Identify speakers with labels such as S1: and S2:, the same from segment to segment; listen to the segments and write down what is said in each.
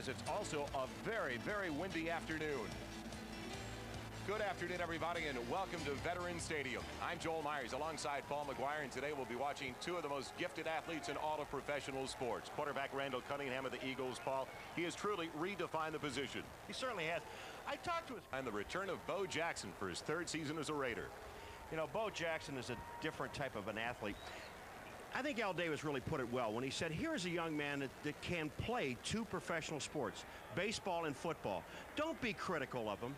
S1: as it's also a very, very windy afternoon. Good afternoon, everybody, and welcome to Veterans Stadium. I'm Joel Myers alongside Paul McGuire, and today we'll be watching two of the most gifted athletes in all of professional sports. Quarterback Randall Cunningham of the Eagles, Paul. He has truly redefined the position.
S2: He certainly has. I talked to his...
S1: And the return of Bo Jackson for his third season as a Raider.
S2: You know, Bo Jackson is a different type of an athlete. I think Al Davis really put it well when he said, here's a young man that can play two professional sports, baseball and football. Don't be critical of him.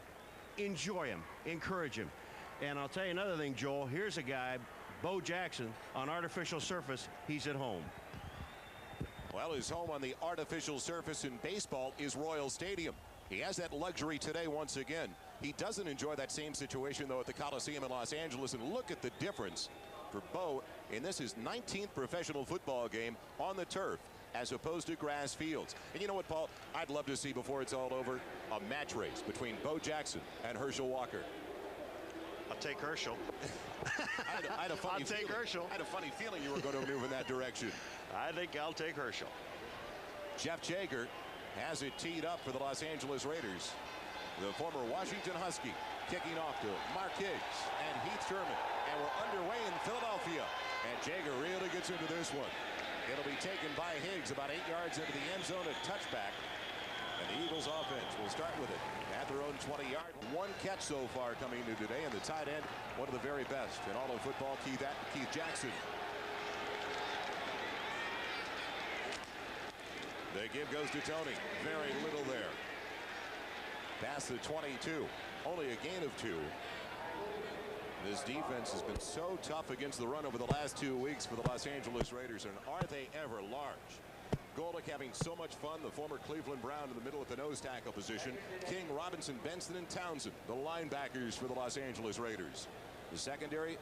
S2: Enjoy him, encourage him. And I'll tell you another thing, Joel. Here's a guy, Bo Jackson, on artificial surface. He's at home.
S1: Well, his home on the artificial surface in baseball is Royal Stadium. He has that luxury today once again. He doesn't enjoy that same situation, though, at the Coliseum in Los Angeles. And look at the difference for Bo in this his 19th professional football game on the turf, as opposed to grass fields. And you know what, Paul? I'd love to see, before it's all over, a match race between Bo Jackson and Herschel Walker.
S2: I'll take Herschel.
S1: I had a funny
S2: I'll take Herschel.
S1: I had a funny feeling you were going to move in that direction.
S2: I think I'll take Herschel.
S1: Jeff Jaeger has it teed up for the Los Angeles Raiders. The former Washington Husky kicking off to Mark Higgs and Heath Sherman. And we're underway in Philadelphia. And Jaeger really gets into this one. It'll be taken by Higgs about 8 yards into the end zone, a touchback. And the Eagles offense will start with it at their own 20-yard. One catch so far coming into today, and the tight end, one of the very best in all of football, Keith Jackson. The give goes to Tony. Very little there. Past the 22. Only a gain of 2. This defense has been so tough against the run over the last 2 weeks for the Los Angeles Raiders, and are they ever large. Golick having so much fun, the former Cleveland Brown in the middle at the nose tackle position. King, Robinson, Benson, and Townsend, the linebackers for the Los Angeles Raiders. The secondary,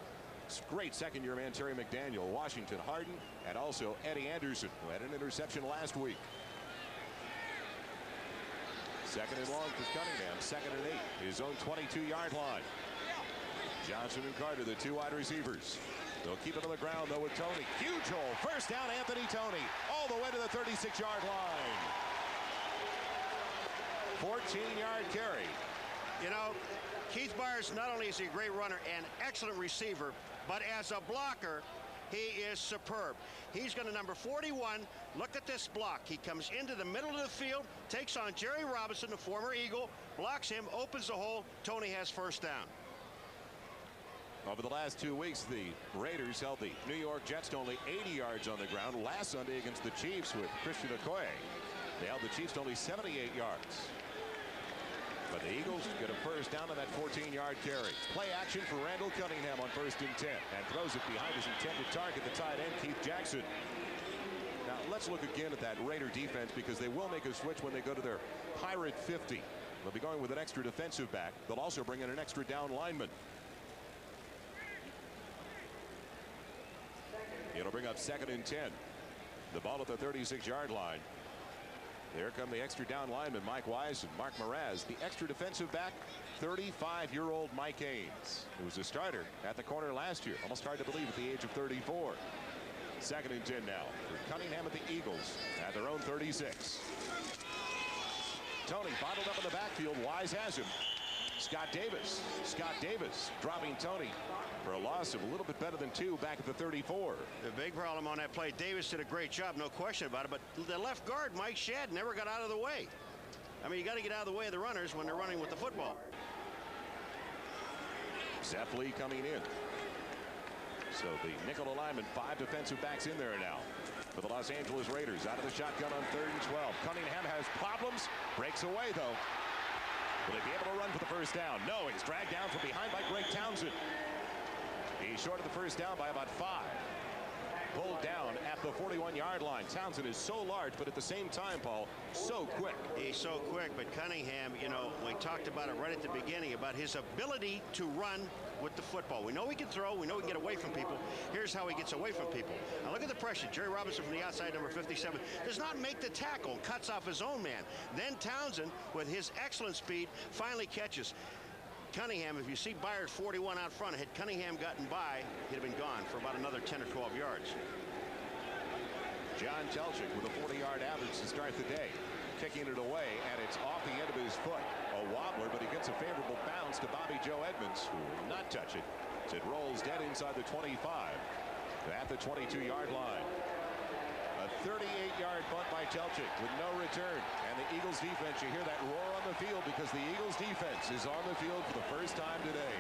S1: great second-year man Terry McDaniel, Washington Harden, and also Eddie Anderson, who had an interception last week. Second and long for Cunningham, 2nd and 8, his own 22-yard line. Johnson and Carter, the two wide receivers. They'll keep it on the ground, though, with Tony. Huge hole. First down, Anthony Tony. All the way to the 36-yard line. 14-yard carry.
S2: You know, Keith Byars, not only is he a great runner and excellent receiver, but as a blocker, he is superb. He's going to number 41. Look at this block. He comes into the middle of the field, takes on Jerry Robinson, the former Eagle, blocks him, opens the hole. Tony has first down.
S1: Over the last 2 weeks, the Raiders held the New York Jets to only 80 yards on the ground. Last Sunday against the Chiefs with Christian Okoye, they held the Chiefs to only 78 yards. But the Eagles get a first down on that 14-yard carry. Play action for Randall Cunningham on 1st and 10, and throws it behind his intended target, the tight end, Keith Jackson. Now, let's look again at that Raider defense, because they will make a switch when they go to their Pirate 50. They'll be going with an extra defensive back. They'll also bring in an extra down lineman. It'll bring up 2nd and 10. The ball at the 36-yard line. There come the extra down linemen, Mike Wise and Mark Mraz. The extra defensive back, 35-year-old Mike Haynes, who was a starter at the corner last year. Almost hard to believe at the age of 34. 2nd and 10 now for Cunningham at the Eagles at their own 36. Tony bottled up in the backfield. Wise has him. Scott Davis dropping Tony for a loss of a little bit better than 2 back at the 34.
S2: The big problem on that play, Davis did a great job, no question about it, but the left guard, Mike Shadd, never got out of the way. I mean, you got to get out of the way of the runners when they're running with the football.
S1: Zepp Lee coming in. So the nickel alignment, 5 defensive backs in there now for the Los Angeles Raiders. Out of the shotgun on 3rd and 12. Cunningham has problems, breaks away though. Will he be able to run for the first down? No, he's dragged down from behind by Greg Townsend. He's short of the first down by about 5. Pulled down at the 41-yard line. Townsend is so large, but at the same time, Paul, so quick.
S2: He's so quick, but Cunningham, you know, we talked about it right at the beginning, about his ability to run with the football. We know he can throw. We know he can get away from people. Here's how he gets away from people. Now look at the pressure. Jerry Robinson from the outside, number 57, does not make the tackle, cuts off his own man. Then Townsend, with his excellent speed, finally catches. Cunningham, if you see Byard 41 out front, had Cunningham gotten by, he'd have been gone for about another 10 or 12 yards.
S1: John Telchik with a 40-yard average to start the day. kicking it away, and it's off the end of his foot. A wobbler, but he gets a favorable bounce to Bobby Joe Edmonds, who will not touch it. It rolls dead inside the 25 at the 22-yard line. A 38-yard bunt by Telchik with no return. And the Eagles defense, you hear that roar on the field because the Eagles defense is on the field for the first time today.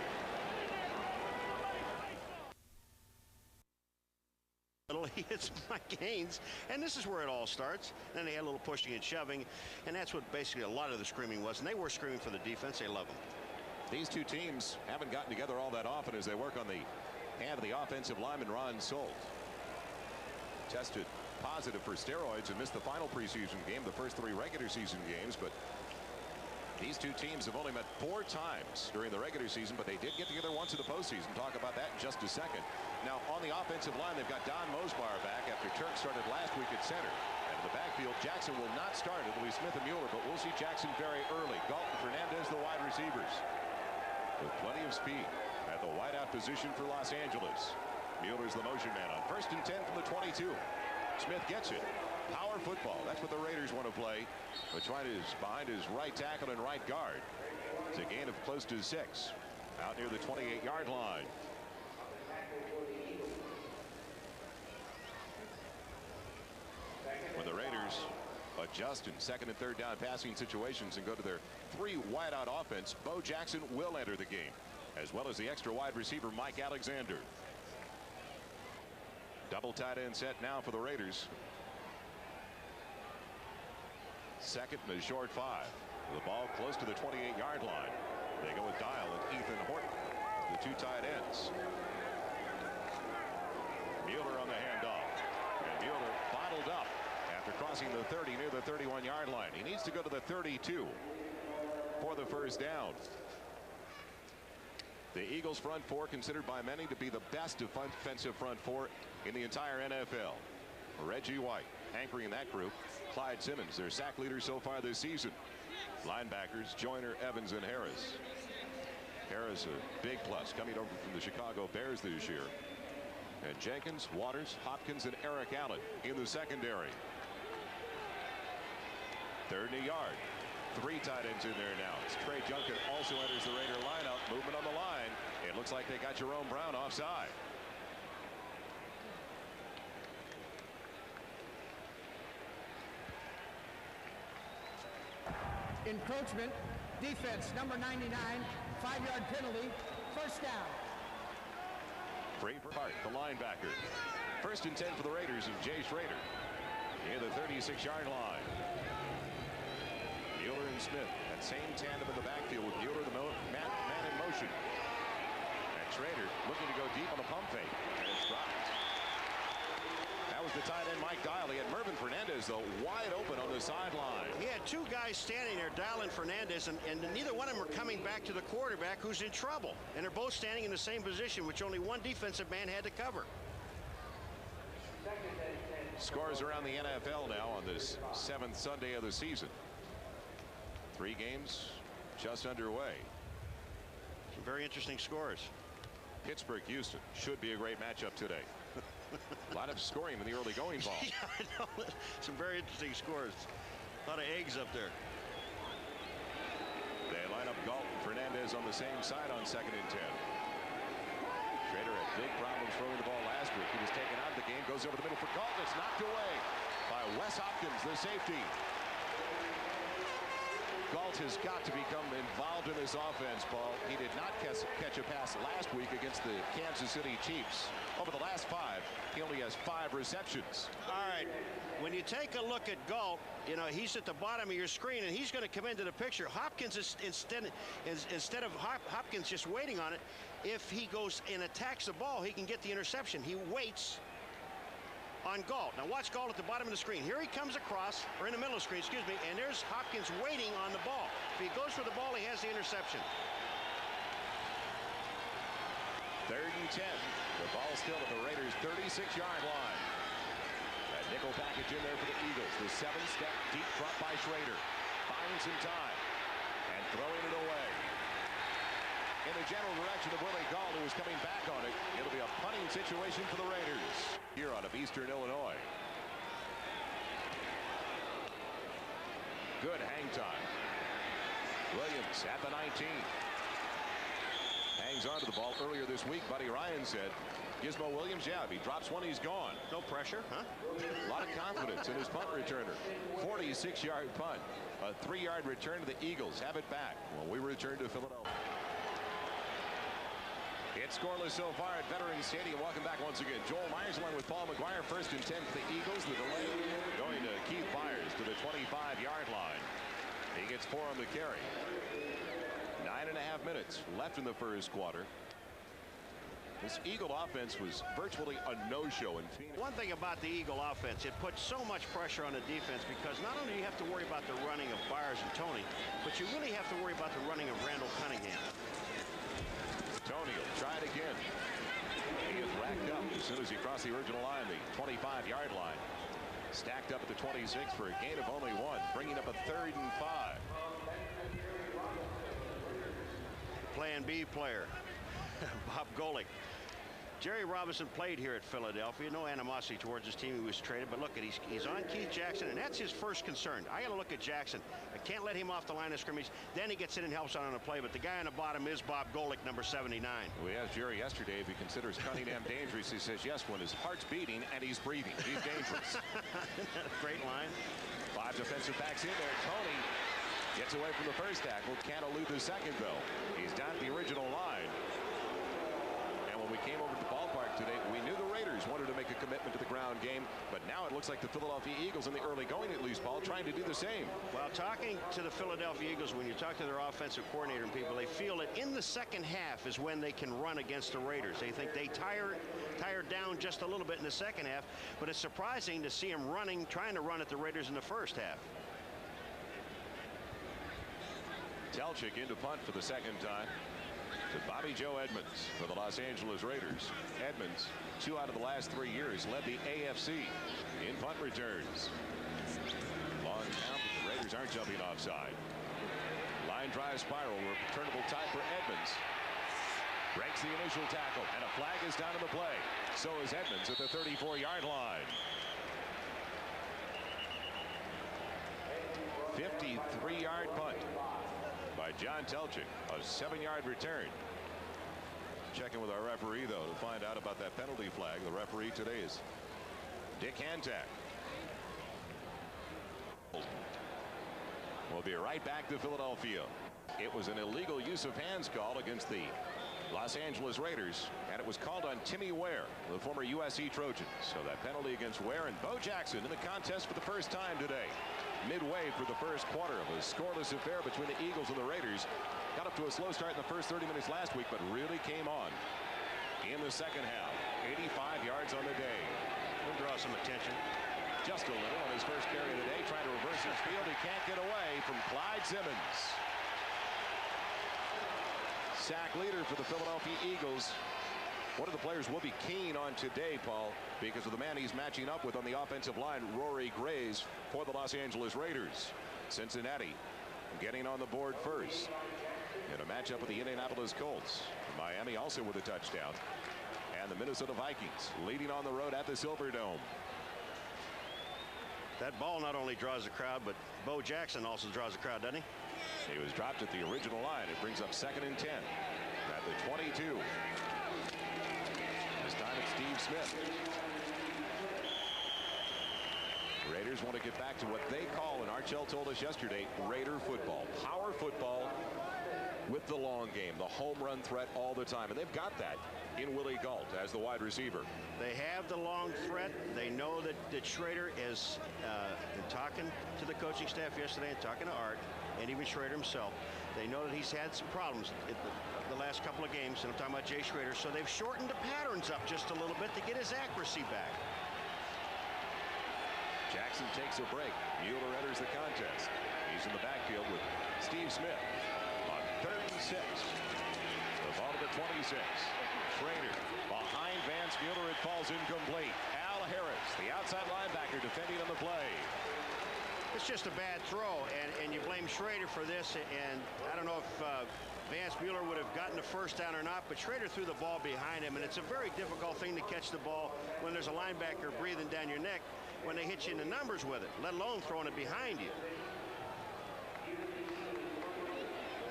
S2: He hits Mike Haynes, and this is where it all starts. Then they had a little pushing and shoving, and that's what basically a lot of the screaming was. And they were screaming for the defense. They love them.
S1: These two teams haven't gotten together all that often as they work on the hand of the offensive lineman Ron Solt. Tested positive for steroids and missed the final preseason game, the first 3 regular season games, but these two teams have only met 4 times during the regular season, but they did get together once in the postseason. Talk about that in just a second. Now on the offensive line, they've got Don Mosbar back after Turk started last week at center. And in the backfield, Jackson will not start. It'll be Smith and Mueller, but we'll see Jackson very early. Galton, Fernandez, the wide receivers, with plenty of speed at the wideout position for Los Angeles. Mueller's the motion man on 1st and 10 from the 22. Smith gets it. Power football. That's what the Raiders want to play. Whitwright is behind his right tackle and right guard. It's a gain of close to 6 out near the 28-yard line. When the Raiders adjust in 2nd and 3rd down passing situations and go to their 3 wideout offense, Bo Jackson will enter the game, as well as the extra wide receiver Mike Alexander. Double tight end set now for the Raiders. 2nd and a short 5. The ball close to the 28-yard line. They go with Dial and Ethan Horton, the 2 tight ends. Mueller on the handoff. And Mueller bottled up after crossing the 30 near the 31-yard line. He needs to go to the 32 for the first down. The Eagles front 4 considered by many to be the best defensive front 4 in the entire NFL. Reggie White anchoring that group. Clyde Simmons, their sack leader so far this season. Linebackers Joyner, Evans, and Harris. Harris a big plus coming over from the Chicago Bears this year. And Jenkins, Waters, Hopkins, and Eric Allen in the secondary. 3rd and a yard. 3 tight ends in there now. As Trey Junkin also enters the Raider lineup. Movement on the line. It looks like they got Jerome Brown offside.
S3: Encroachment, defense, number 99, 5-yard penalty, first down.
S1: Free for Hart, the linebacker. 1st and 10 for the Raiders of Jay Schrader near the 36-yard line. Mueller and Smith, that same tandem in the backfield with Mueller, the man in motion. And Schrader looking to go deep on the pump fake, and it's dropped. That was the tight end Mike Dial. He had Mervin Fernandez, though, wide open on the sideline.
S2: He had 2 guys standing there, Dial and Fernandez, and neither one of them are coming back to the quarterback who's in trouble. And they're both standing in the same position, which only one defensive man had to cover.
S1: Scores around the NFL now on this 7th Sunday of the season. 3 games just underway.
S2: Some very interesting scores.
S1: Pittsburgh, Houston should be a great matchup today. A lot of scoring in the early going ball.
S2: Yeah, I know. Some very interesting scores. A lot of eggs up there.
S1: They line up Galton, Fernandez on the same side on 2nd and 10. Schrader had big problems throwing the ball last week. He was taken out of the game, goes over the middle for Galton. It's knocked away by Wes Hopkins, the safety. Galt has got to become involved in this offense, Paul. He did not catch a pass last week against the Kansas City Chiefs. Over the last 5, he only has 5 receptions.
S2: All right. When you take a look at Galt, you know, he's at the bottom of your screen, and he's going to come into the picture. Hopkins, instead of Hopkins just waiting on it, if he goes and attacks the ball, he can get the interception. He waits on Galt. Now watch Galt at the bottom of the screen. Here he comes across, or in the middle of the screen, excuse me, and there's Hopkins waiting on the ball. If he goes for the ball, he has the interception.
S1: 3rd and 10. The ball still at the Raiders' 36-yard line. That nickel package in there for the Eagles. The 7-step deep front by Schrader. Finds some time and throwing it away. In the general direction of Willie Galt, who is coming back on it. It'll be a punting situation for the Raiders here out of Eastern Illinois. Good hang time. Williams at the 19. Hangs onto the ball. Earlier this week, Buddy Ryan said, Gizmo Williams, yeah, if he drops one, he's gone.
S2: No pressure, huh?
S1: A lot of confidence in his punt returner. 46-yard punt. A 3-yard return to the Eagles. Have it back when we return to Philadelphia. It's scoreless so far at Veterans Stadium. Welcome back once again. Joel Myers along with Paul McGuire. First and 10 for the Eagles. The delay going to Keith Byers to the 25-yard line. He gets 4 on the carry. 9.5 minutes left in the first quarter. This Eagle offense was virtually a no-show in Phoenix.
S2: One thing about the Eagle offense, it puts so much pressure on the defense because not only do you have to worry about the running of Byers and Tony, but you really have to worry about the running of Randall Cunningham.
S1: Tony will try it again. He is racked up as soon as he crossed the original line, the 25-yard line. Stacked up at the 26 for a gain of only 1, bringing up a 3rd and 5.
S2: Plan B player, Bob Golick. Jerry Robinson played here at Philadelphia. No animosity towards his team. He was traded, but look, he's on Keith Jackson, and that's his first concern. I got to look at Jackson. I can't let him off the line of scrimmage. Then he gets in and helps out on a play, but the guy on the bottom is Bob Golick, number 79.
S1: We asked Jerry yesterday if he considers Cunningham dangerous. He says yes when his heart's beating and he's breathing. He's dangerous.
S2: Great line.
S1: 5 defensive backs in there. Tony gets away from the first tackle. Can't elude the second, though. He's down at the original line. And when we came over to the ballpark today, we knew the Raiders wanted to make a commitment to the ground game, but now it looks like the Philadelphia Eagles, in the early going at least, Paul, trying to do the same.
S2: Well, talking to the Philadelphia Eagles, when you talk to their offensive coordinator and people, they feel that in the second half is when they can run against the Raiders. They think they tire down just a little bit in the second half, but it's surprising to see them trying to run at the Raiders in the first half.
S1: Telchik into punt for the second time to Bobby Joe Edmonds for the Los Angeles Raiders. Edmonds, 2 out of the last 3 years, led the AFC in punt returns. Long count, but the Raiders aren't jumping offside. Line drive spiral, returnable tie for Edmonds. Breaks the initial tackle, and a flag is down in the play. So is Edmonds at the 34-yard line. 53-yard punt by John Telchik, a 7-yard return. Checking with our referee, though, to find out about that penalty flag. The referee today is Dick Hantak. We'll be right back to Philadelphia. It was an illegal use of hands call against the Los Angeles Raiders, and it was called on Timmy Ware, the former USC Trojan. So that penalty against Ware, and Bo Jackson in the contest for the first time today. Midway for the first quarter of a scoreless affair between the Eagles and the Raiders. Got up to a slow start in the first 30 minutes last week, but really came on in the second half. 85 yards on the day.
S2: We'll draw some attention.
S1: Just a little on his first carry of the day, trying to reverse his field. He can't get away from Clyde Simmons. Sack leader for the Philadelphia Eagles. One of the players will be keen on today, Paul, because of the man he's matching up with on the offensive line, Rory Graves, for the Los Angeles Raiders. Cincinnati getting on the board first in a matchup with the Indianapolis Colts. Miami also with a touchdown. And the Minnesota Vikings leading on the road at the Silverdome.
S2: That ball not only draws the crowd, but Bo Jackson also draws the crowd, doesn't he?
S1: He was dropped at the original line. It brings up 2nd and 10 at the 22. This time it's Steve Smith. Raiders want to get back to what they call, and Archell told us yesterday, Raider football. Power football with the long game, the home run threat all the time. And they've got that in Willie Gault as the wide receiver.
S2: They have the long threat. They know that Schrader is talking to the coaching staff yesterday and talking to Art and even Schrader himself. They know that he's had some problems in the last couple of games, and I'm talking about Jay Schrader. So they've shortened the patterns up just a little bit to get his accuracy back.
S1: Jackson takes a break. Mueller enters the contest. He's in the backfield with Steve Smith on 3rd and 6. The ball to the 26. Schrader behind Vance Mueller. It falls incomplete. Al Harris, the outside linebacker, defending on the play.
S2: It's just a bad throw, and you blame Schrader for this. And I don't know if Vance Mueller would have gotten the first down or not, but Schrader threw the ball behind him, and it's a very difficult thing to catch the ball when there's a linebacker breathing down your neck when they hit you in the numbers with it, let alone throwing it behind you.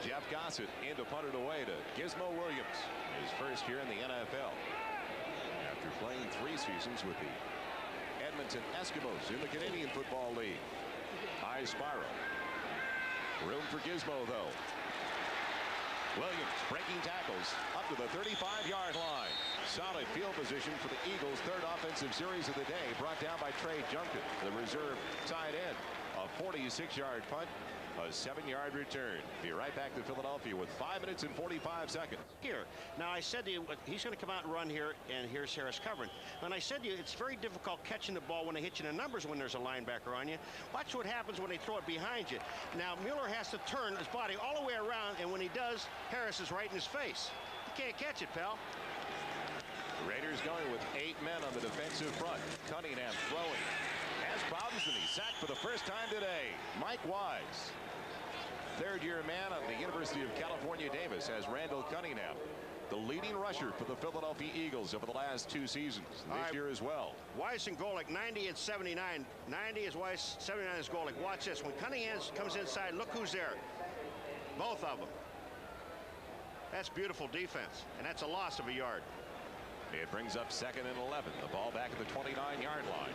S1: Jeff Gossett in to punt it away to Gizmo Williams, his first year in the NFL. After playing 3 seasons with the Edmonton Eskimos in the Canadian Football League. High spiral. Room for Gizmo, though. Williams breaking tackles up to the 35-yard line. Solid field position for the Eagles' 3rd offensive series of the day, brought down by Trey Junkin, the reserve tight end. A 46-yard punt, a 7-yard return. Be right back to Philadelphia with 5 minutes and 45 seconds.
S2: Here, now I said to you, he's going to come out and run here, and here's Harris covering. And I said to you, it's very difficult catching the ball when they hit you in the numbers when there's a linebacker on you. Watch what happens when they throw it behind you. Now, Mueller has to turn his body all the way around, and when he does, Harris is right in his face. You can't catch it, pal.
S1: Raiders going with 8 men on the defensive front. Cunningham throwing. Has problems, and he's sacked for the first time today. Mike Wise, 3rd-year man of the University of California, Davis, has Randall Cunningham, the leading rusher for the Philadelphia Eagles over the last 2 seasons. This year as well.
S2: Wise and Golick, 90 and 79. 90 is Wise, 79 is Golick. Watch this. When Cunningham comes inside, look who's there. Both of them. That's beautiful defense, and that's a loss of a yard.
S1: It brings up 2nd and 11. The ball back at the 29-yard line.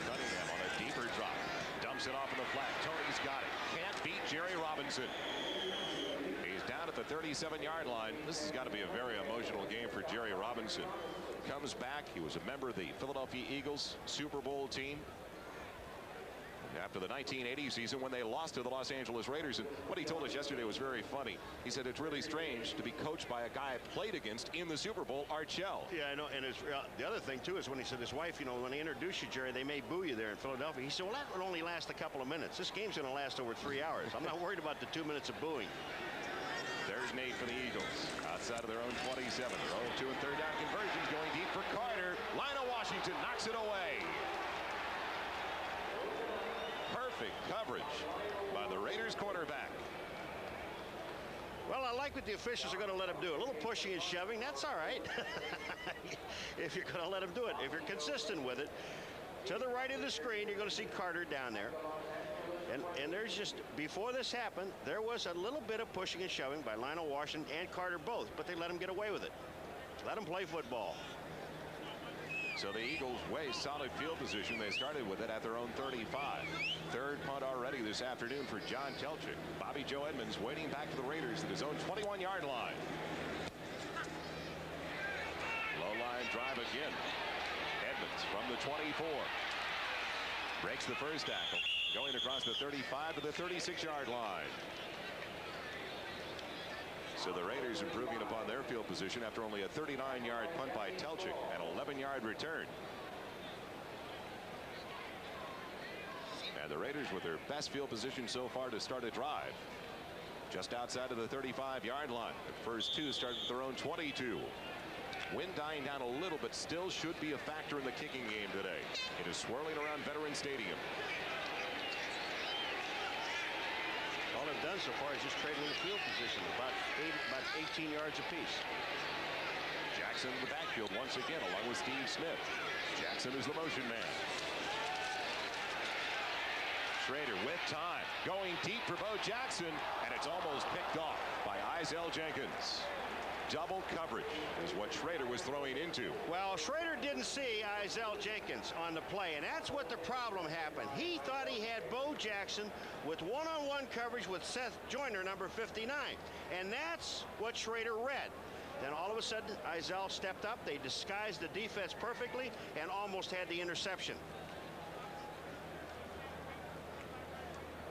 S1: Cunningham on a deeper drop. Dumps it off in the flat. Tony's got it. Can't beat Jerry Robinson. He's down at the 37-yard line. This has got to be a very emotional game for Jerry Robinson. Comes back. He was a member of the Philadelphia Eagles Super Bowl team after the 1980 season when they lost to the Los Angeles Raiders. And what he told us yesterday was very funny. He said it's really strange to be coached by a guy I played against in the Super Bowl, Art Shell.
S2: Yeah, I know. And it's, the other thing, too, is when he said his wife, you know, when they introduce you, Jerry, they may boo you there in Philadelphia. He said, well, that would only last a couple of minutes. This game's going to last over 3 hours. I'm not worried about the 2 minutes of booing.
S1: There's Nate for the Eagles. Outside of their own 27. Their own 2- and 3rd-down conversions going deep for Carter. Lionel Washington knocks it away. Perfect coverage by the Raiders cornerback.
S2: Well, I like what the officials are going to let him do. A little pushing and shoving, that's all right. If you're going to let him do it. If you're consistent with it. To the right of the screen, you're going to see Carter down there. And there's just, before this happened, there was a little bit of pushing and shoving by Lionel Washington and Carter both, but they let him get away with it. Let him play football.
S1: So the Eagles waste solid field position. They started with it at their own 35. 3rd punt already this afternoon for John Telchik. Bobby Joe Edmonds waiting back for the Raiders at his own 21-yard line. Low line drive again. Edmonds from the 24. Breaks the first tackle. Going across the 35 to the 36-yard line. So the Raiders improving upon their field position after only a 39-yard punt by Telchik and 11-yard return. And the Raiders with their best field position so far to start a drive. Just outside of the 35-yard line. The first 2 started at their own 22. Wind dying down a little, but still should be a factor in the kicking game today. It is swirling around Veterans Stadium.
S2: All they've done so far is just trade in the field position, about 18 yards apiece.
S1: Jackson in the backfield once again, along with Steve Smith. Jackson is the motion man. Schrader with time, going deep for Bo Jackson, and it's almost picked off by Isaiah Jenkins. Double coverage is what Schrader was throwing into.
S2: Well, Schrader didn't see Isaiah Jenkins on the play, and that's what the problem happened. He thought he had Bo Jackson with one-on-one coverage with Seth Joyner, number 59, and that's what Schrader read. Then all of a sudden, Isaiah stepped up. They disguised the defense perfectly and almost had the interception.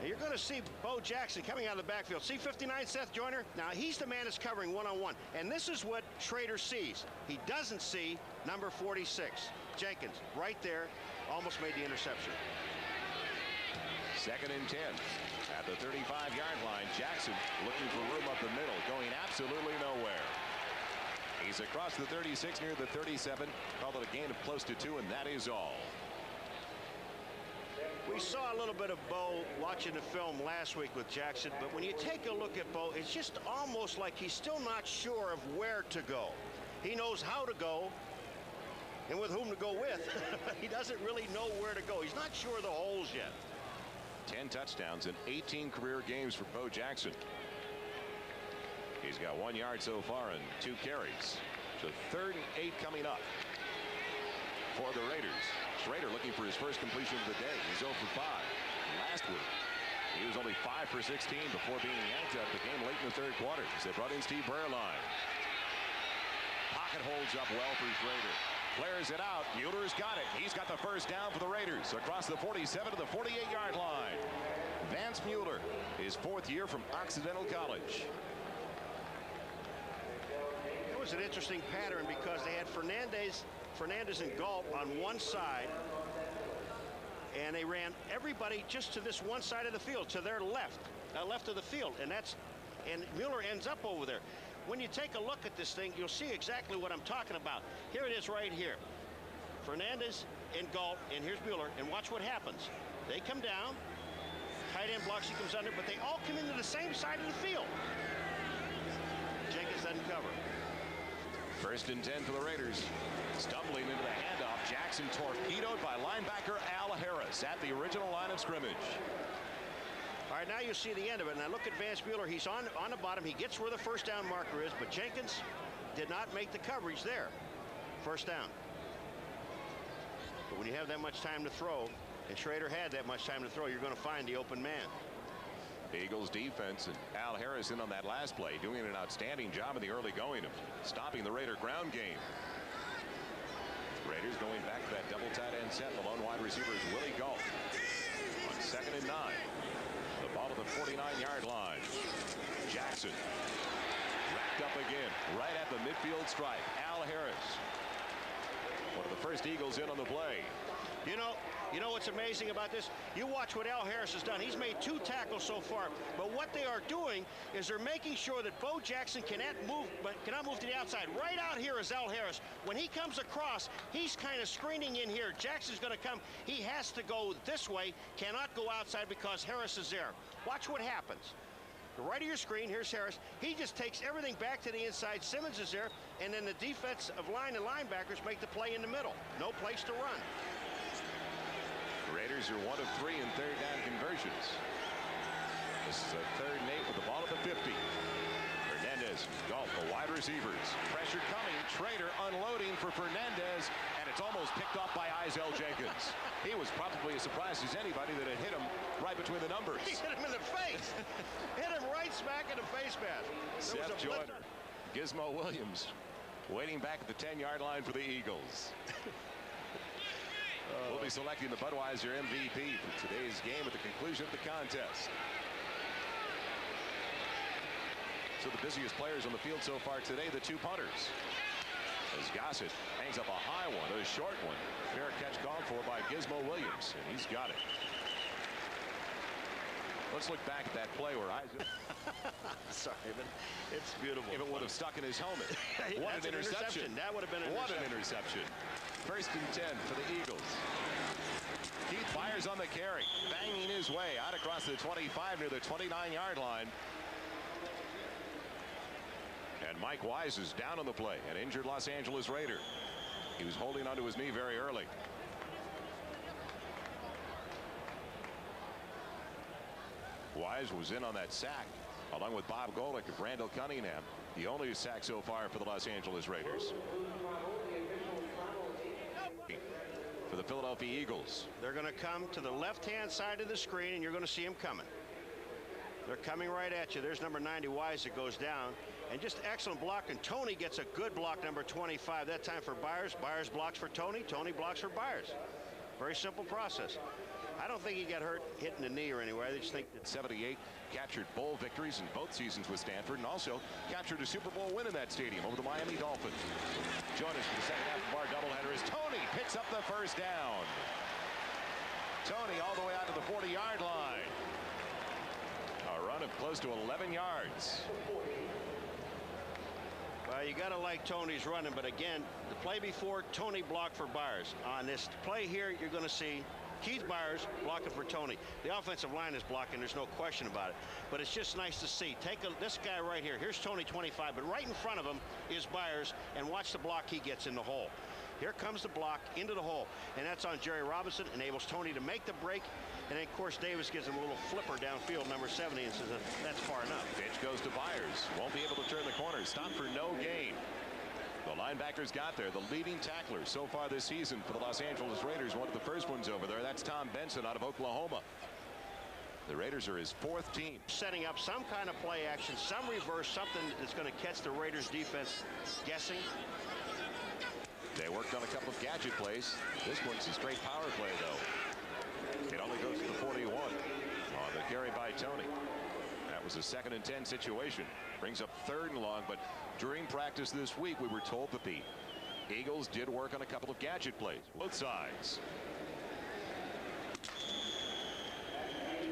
S2: You're going to see Bo Jackson coming out of the backfield. See 59, Seth Joyner? Now, he's the man that's covering one-on-one. And this is what Schrader sees. He doesn't see number 46, Jenkins, right there. Almost made the interception.
S1: 2nd and 10. At the 35-yard line, Jackson looking for room up the middle, going absolutely nowhere. He's across the 36 near the 37. Called it a gain of close to 2, and that is all.
S2: We saw a little bit of Bo watching the film last week with Jackson, but when you take a look at Bo, it's just almost like he's still not sure of where to go. He knows how to go and with whom to go with. He doesn't really know where to go. He's not sure of the holes yet.
S1: 10 touchdowns in 18 career games for Bo Jackson. He's got 1 yard so far and 2 carries. So 3rd and 8 coming up for the Raiders. Schrader looking for his first completion of the day. He's 0 for 5. Last week, he was only 5 for 16 before being yanked out of the game late in the 3rd quarter. They brought in Steve Berline. Pocket holds up well for Schrader. Flares it out. Mueller's got it. He's got the first down for the Raiders across the 47 to the 48-yard line. Vance Mueller, his 4th year from Occidental College.
S2: It was an interesting pattern because they had Fernandez and Galt on one side, and they ran everybody just to this one side of the field, to their left of the field, and Mueller ends up over there. When you take a look at this thing, you'll see exactly what I'm talking about. Here it is right here. Fernandez and Galt, and here's Mueller, and watch what happens. They come down, tight end blocks, he comes under, but they all come into the same side of the field. Jenkins doesn't cover.
S1: 1st and 10 for the Raiders. Stumbling into the handoff. Jackson torpedoed by linebacker Al Harris at the original line of scrimmage.
S2: All right, now you see the end of it. Now look at Vance Mueller. He's on the bottom. He gets where the first down marker is, but Jenkins did not make the coverage there. First down. But when you have that much time to throw, and Schrader had that much time to throw, you're going to find the open man.
S1: The Eagles defense and Al Harris in on that last play, doing an outstanding job in the early going of stopping the Raider ground game. Raiders going back to that double tight end set. The lone wide receiver is Willie Galt on 2nd and 9. The ball to the 49-yard line. Jackson wrapped up again right at the midfield stripe. Al Harris, one of the first Eagles in on the play.
S2: You know what's amazing about this? You watch what Al Harris has done. He's made 2 tackles so far, but what they are doing is they're making sure that Bo Jackson cannot move to the outside. Right out here is Al Harris. When he comes across, he's kind of screening in here. Jackson's going to come. He has to go this way, cannot go outside because Harris is there. Watch what happens. The right of your screen, here's Harris. He just takes everything back to the inside. Simmons is there, and then the defensive line and linebackers make the play in the middle. No place to run.
S1: Raiders are 1 of 3 in 3rd down conversions. This is a 3rd and 8 with the ball at the 50. Fernandez, Galt, the wide receivers. Pressure coming. Schrader unloading for Fernandez, and it's almost picked off by Isel Jenkins. He was probably as surprised as anybody that it hit him right between the numbers.
S2: He hit him in the face. Hit him right smack in the face mask.
S1: Seth Joyner, Gizmo Williams waiting back at the 10-yard line for the Eagles. We'll be selecting the Budweiser MVP for today's game at the conclusion of the contest. So the busiest players on the field so far today, the 2 punters. As Gossett hangs up a high one, a short one. Fair catch called for by Gizmo Williams, and he's got it. Let's look back at that play where
S2: Sorry, but it's beautiful.
S1: If it would have stuck in his helmet. What an interception.
S2: That would have been an
S1: What an interception. 1st and 10 for the Eagles. Keith fires on the carry, banging his way out across the 25 near the 29-yard line. And Mike Wise is down on the play, an injured Los Angeles Raider. He was holding onto his knee very early. Wise was in on that sack, along with Bob Golick of Randall Cunningham. The only sack so far for the Los Angeles Raiders. For the Philadelphia Eagles.
S2: They're going to come to the left-hand side of the screen, and you're going to see them coming. They're coming right at you. There's number 90, Wise, that goes down. And just excellent block, and Tony gets a good block, number 25. That time for Byers. Byers blocks for Tony. Tony blocks for Byers. Very simple process. I don't think he got hurt hitting the knee or anywhere. I just think that
S1: 78 captured bowl victories in both seasons with Stanford, and also captured a Super Bowl win in that stadium over the Miami Dolphins. Join us for the second half of our doubleheader as Tony picks up the first down. Tony all the way out to the 40-yard line. A run of close to 11 yards.
S2: Well, you got to like Tony's running, but again, the play before, Tony blocked for Byers. On this play here, you're going to see Keith Byers blocking for Tony. The offensive line is blocking. There's no question about it. But it's just nice to see. This guy right here. Here's Tony 25, but right in front of him is Byers, and watch the block he gets in the hole. Here comes the block into the hole, and that's on Jerry Robinson. Enables Tony to make the break, and then of course Davis gives him a little flipper downfield, number 70, and says that's far enough.
S1: Pitch goes to Byers. Won't be able to turn the corner. Stop for no gain. The linebackers got there. The leading tackler so far this season for the Los Angeles Raiders. One of the first ones over there. That's Tom Benson out of Oklahoma. The Raiders are his 4th team.
S2: Setting up some kind of play action, some reverse, something that's going to catch the Raiders defense guessing.
S1: They worked on a couple of gadget plays. This one's a straight power play, though. It only goes to the 41 on the carry by Tony. That was a 2nd and 10 situation. Brings up 3rd and long, but during practice this week, we were told that the Eagles did work on a couple of gadget plays. Both sides.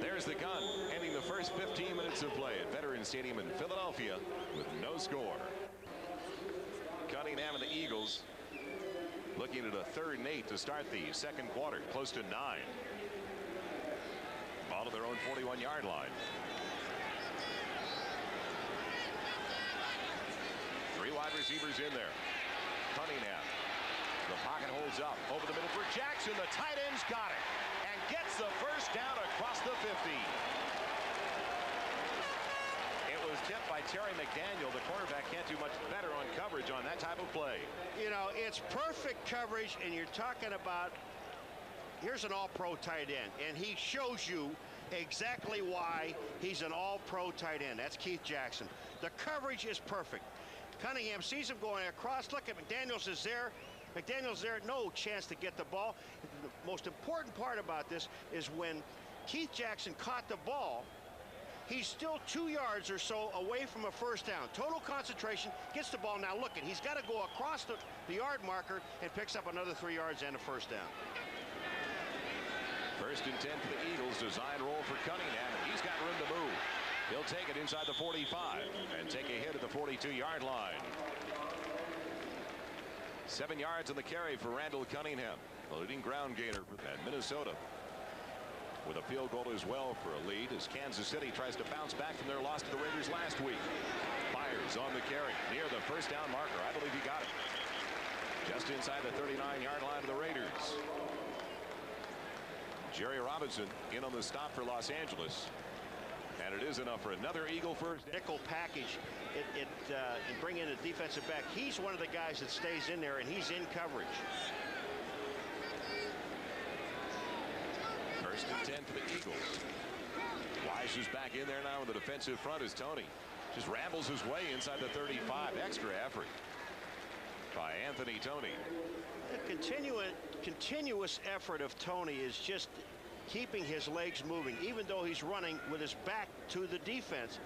S1: There's the gun, ending the first 15 minutes of play at Veterans Stadium in Philadelphia with no score. Cunningham and the Eagles looking at a 3rd and 8 to start the 2nd quarter, close to 9. Ball to their own 41-yard line. 3 wide receivers in there. Cunningham. The pocket holds up over the middle for Jackson. The tight end's got it and gets the first down across the 50. It was tipped by Terry McDaniel. The quarterback can't do much better on coverage on that type of play.
S2: You know, it's perfect coverage, and you're talking about, here's an all-pro tight end, and he shows you exactly why he's an all-pro tight end. That's Keith Jackson. The coverage is perfect. Cunningham sees him going across. Look at McDaniels is there. McDaniels there, no chance to get the ball. The most important part about this is when Keith Jackson caught the ball, he's still 2 yards or so away from a first down. Total concentration, gets the ball. Now look, he's got to go across the yard marker and picks up another 3 yards and a first down.
S1: 1st and 10 for the Eagles. Design roll for Cunningham. He's got room to move. He'll take it inside the 45 and take a hit at the 42-yard line. 7 yards on the carry for Randall Cunningham, the leading ground gainer at Minnesota, with a field goal as well for a lead as Kansas City tries to bounce back from their loss to the Raiders last week. Byers on the carry near the first down marker. I believe he got it just inside the 39-yard line of the Raiders. Jerry Robinson in on the stop for Los Angeles, and it is enough for another Eagle first.
S2: Nickel package and bring in a defensive back. He's one of the guys that stays in there, and he's in coverage.
S1: 1st and 10 for the Eagles. Wise is back in there now in the defensive front as Tony just rambles his way inside the 35. Extra effort by Anthony Tony.
S2: The continuous effort of Tony is just keeping his legs moving, even though he's running with his back to the defense.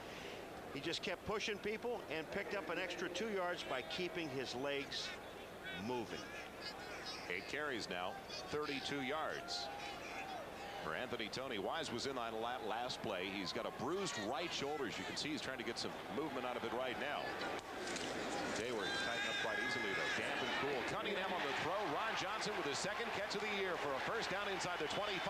S2: He just kept pushing people and picked up an extra 2 yards by keeping his legs moving.
S1: 8 carries now, 32 yards for Anthony Tony. Wise was in on that last play. He's got a bruised right shoulder. As you can see, he's trying to get some movement out of it right now. Hayward tightened up quite easily, though. Damp and cool. Cunningham on the throw. Ron Johnson with his 2nd catch of the year for a first down inside the 25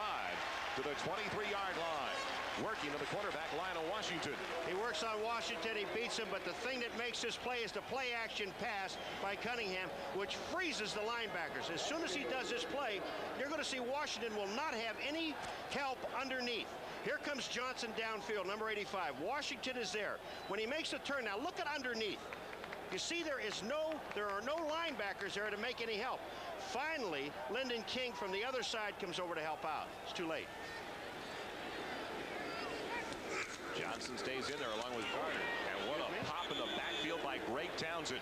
S1: to the 23-yard line. Working on the quarterback, Lionel Washington.
S2: He works on Washington. He beats him. But the thing that makes this play is the play-action pass by Cunningham, which freezes the linebackers. As soon as he does this play, you're going to see Washington will not have any help underneath. Here comes Johnson downfield, number 85. Washington is there. When he makes the turn, now look at underneath. You see there are no linebackers there to make any help. Finally, Lyndon King from the other side comes over to help out. It's too late.
S1: Johnson stays in there along with Carter. And what a pop in the backfield by Greg Townsend.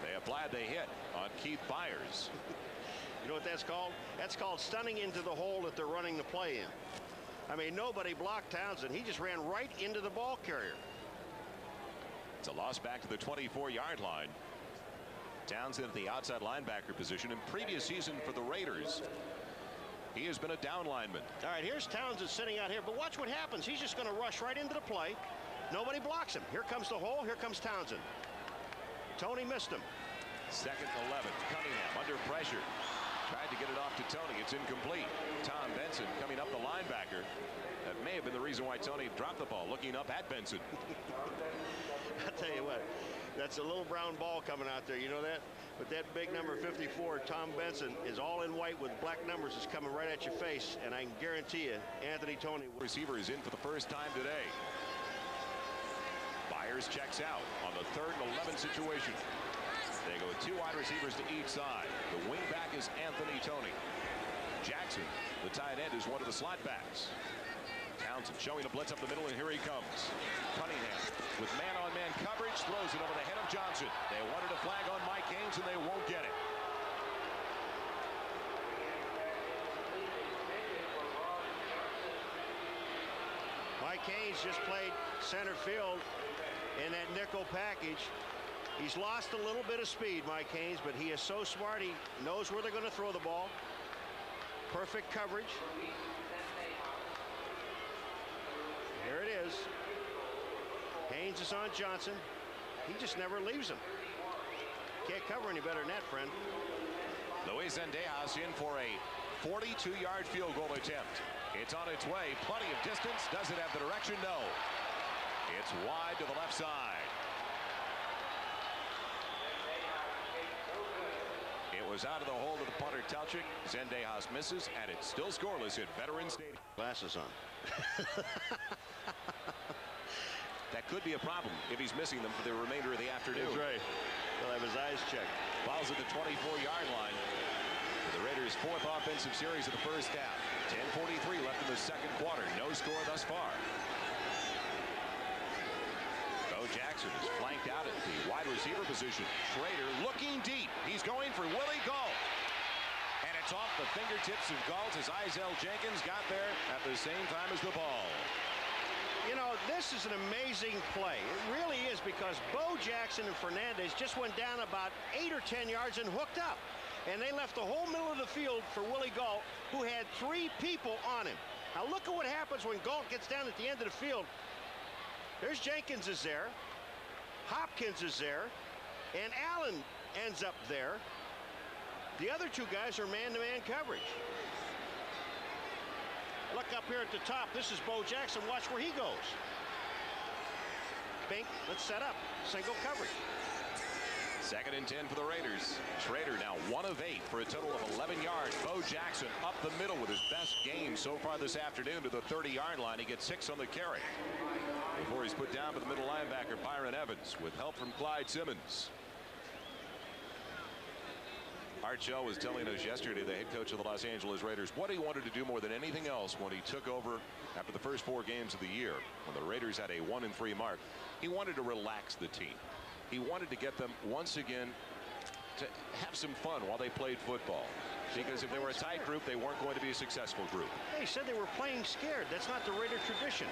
S1: They applied the hit on Keith Byers.
S2: You know what that's called? That's called stunning into the hole that they're running the play in. I mean, nobody blocked Townsend. He just ran right into the ball carrier.
S1: It's a loss back to the 24-yard line. Townsend at the outside linebacker position in previous season for the Raiders. He has been a down lineman.
S2: All right, here's Townsend sitting out here, but watch what happens. He's just going to rush right into the play. Nobody blocks him. Here comes the hole. Here comes Townsend. Tony missed him.
S1: 2nd and 11. Cunningham under pressure. Tried to get it off to Tony. It's incomplete. Tom Benson coming up the linebacker. That may have been the reason why Tony dropped the ball, looking up at Benson.
S2: I'll tell you what, that's a little brown ball coming out there. You know that? But that big number 54, Tom Benson, is all in white with black numbers. Is coming right at your face, and I can guarantee you, Anthony Tony.
S1: Receiver is in for the first time today. Byers checks out on the 3rd and 11 situation. They go with 2 wide receivers to each side. The wing back is Anthony Tony. Jackson, the tight end, is one of the slot backs. Townsend showing a blitz up the middle, and here he comes. Cunningham with man-on-man coverage throws it over the head of Johnson. They wanted a flag on Mike Haynes, and they won't get it.
S2: Mike Haynes just played center field in that nickel package. He's lost a little bit of speed, Mike Haynes, but he is so smart. He knows where they're going to throw the ball. Perfect coverage. There it is. Haynes is on Johnson. He just never leaves him. Can't cover any better than that, friend.
S1: Luis Zendejas in for a 42-yard field goal attempt. It's on its way. Plenty of distance. Does it have the direction? No. It's wide to the left side. It was out of the hold of the punter, Telchik. Zendejas misses, and it's still scoreless at Veterans Stadium.
S2: Glasses on.
S1: That could be a problem if he's missing them for the remainder of the afternoon.
S2: That's right. He'll have his eyes checked.
S1: Fouls at the 24-yard line. For the Raiders' 4th offensive series of the first half. 10:43 left in the second quarter. No score thus far. Bo Jackson is flanked out at the wide receiver position. Schrader looking deep. He's going for Willie Gault. And it's off the fingertips of Gault as Isaiah Jenkins got there at the same time as the ball.
S2: You know, this is an amazing play. It really is, because Bo Jackson and Fernandez just went down about 8 or 10 yards and hooked up. And they left the whole middle of the field for Willie Gault, who had 3 people on him. Now look at what happens when Gault gets down at the end of the field. There's Jenkins is there. Hopkins is there. And Allen ends up there. The other 2 guys are man-to-man coverage. Look up here at the top. This is Bo Jackson. Watch where he goes. Bink, let's set up. Single coverage.
S1: 2nd and 10 for the Raiders. Schrader now 1 of 8 for a total of 11 yards. Bo Jackson up the middle with his best game so far this afternoon to the 30-yard line. He gets 6 on the carry before he's put down by the middle linebacker Byron Evans with help from Clyde Simmons. Art Shell was telling us yesterday, the head coach of the Los Angeles Raiders, what he wanted to do more than anything else when he took over after the first 4 games of the year, when the Raiders had a 1-3 mark. He wanted to relax the team. He wanted to get them once again to have some fun while they played football. Because if they were a tight group, they weren't going to be a successful group.
S2: They said they were playing scared. That's not the Raider tradition.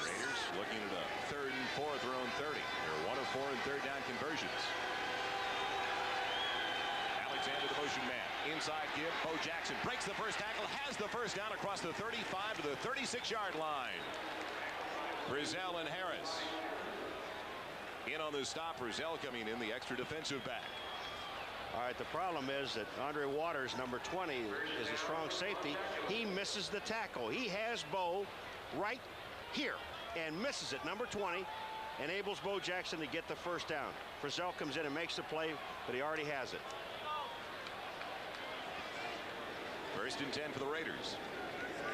S1: Raiders looking at a 3rd and 4 at their own 30. They're 1 of 4 in 3rd down conversions. Alexander, the motion man. Inside give. Bo Jackson breaks the first tackle, has the first down across the 35 to the 36-yard line. Frizzell and Harris. In on the stop, Frizzell coming in, the extra defensive back.
S2: All right, the problem is that Andre Waters, number 20, is a strong safety. He misses the tackle. He has Bo right here and misses it. Number 20 enables Bo Jackson to get the first down. Frizzell comes in and makes the play, but he already has it.
S1: 1st and 10 for the Raiders.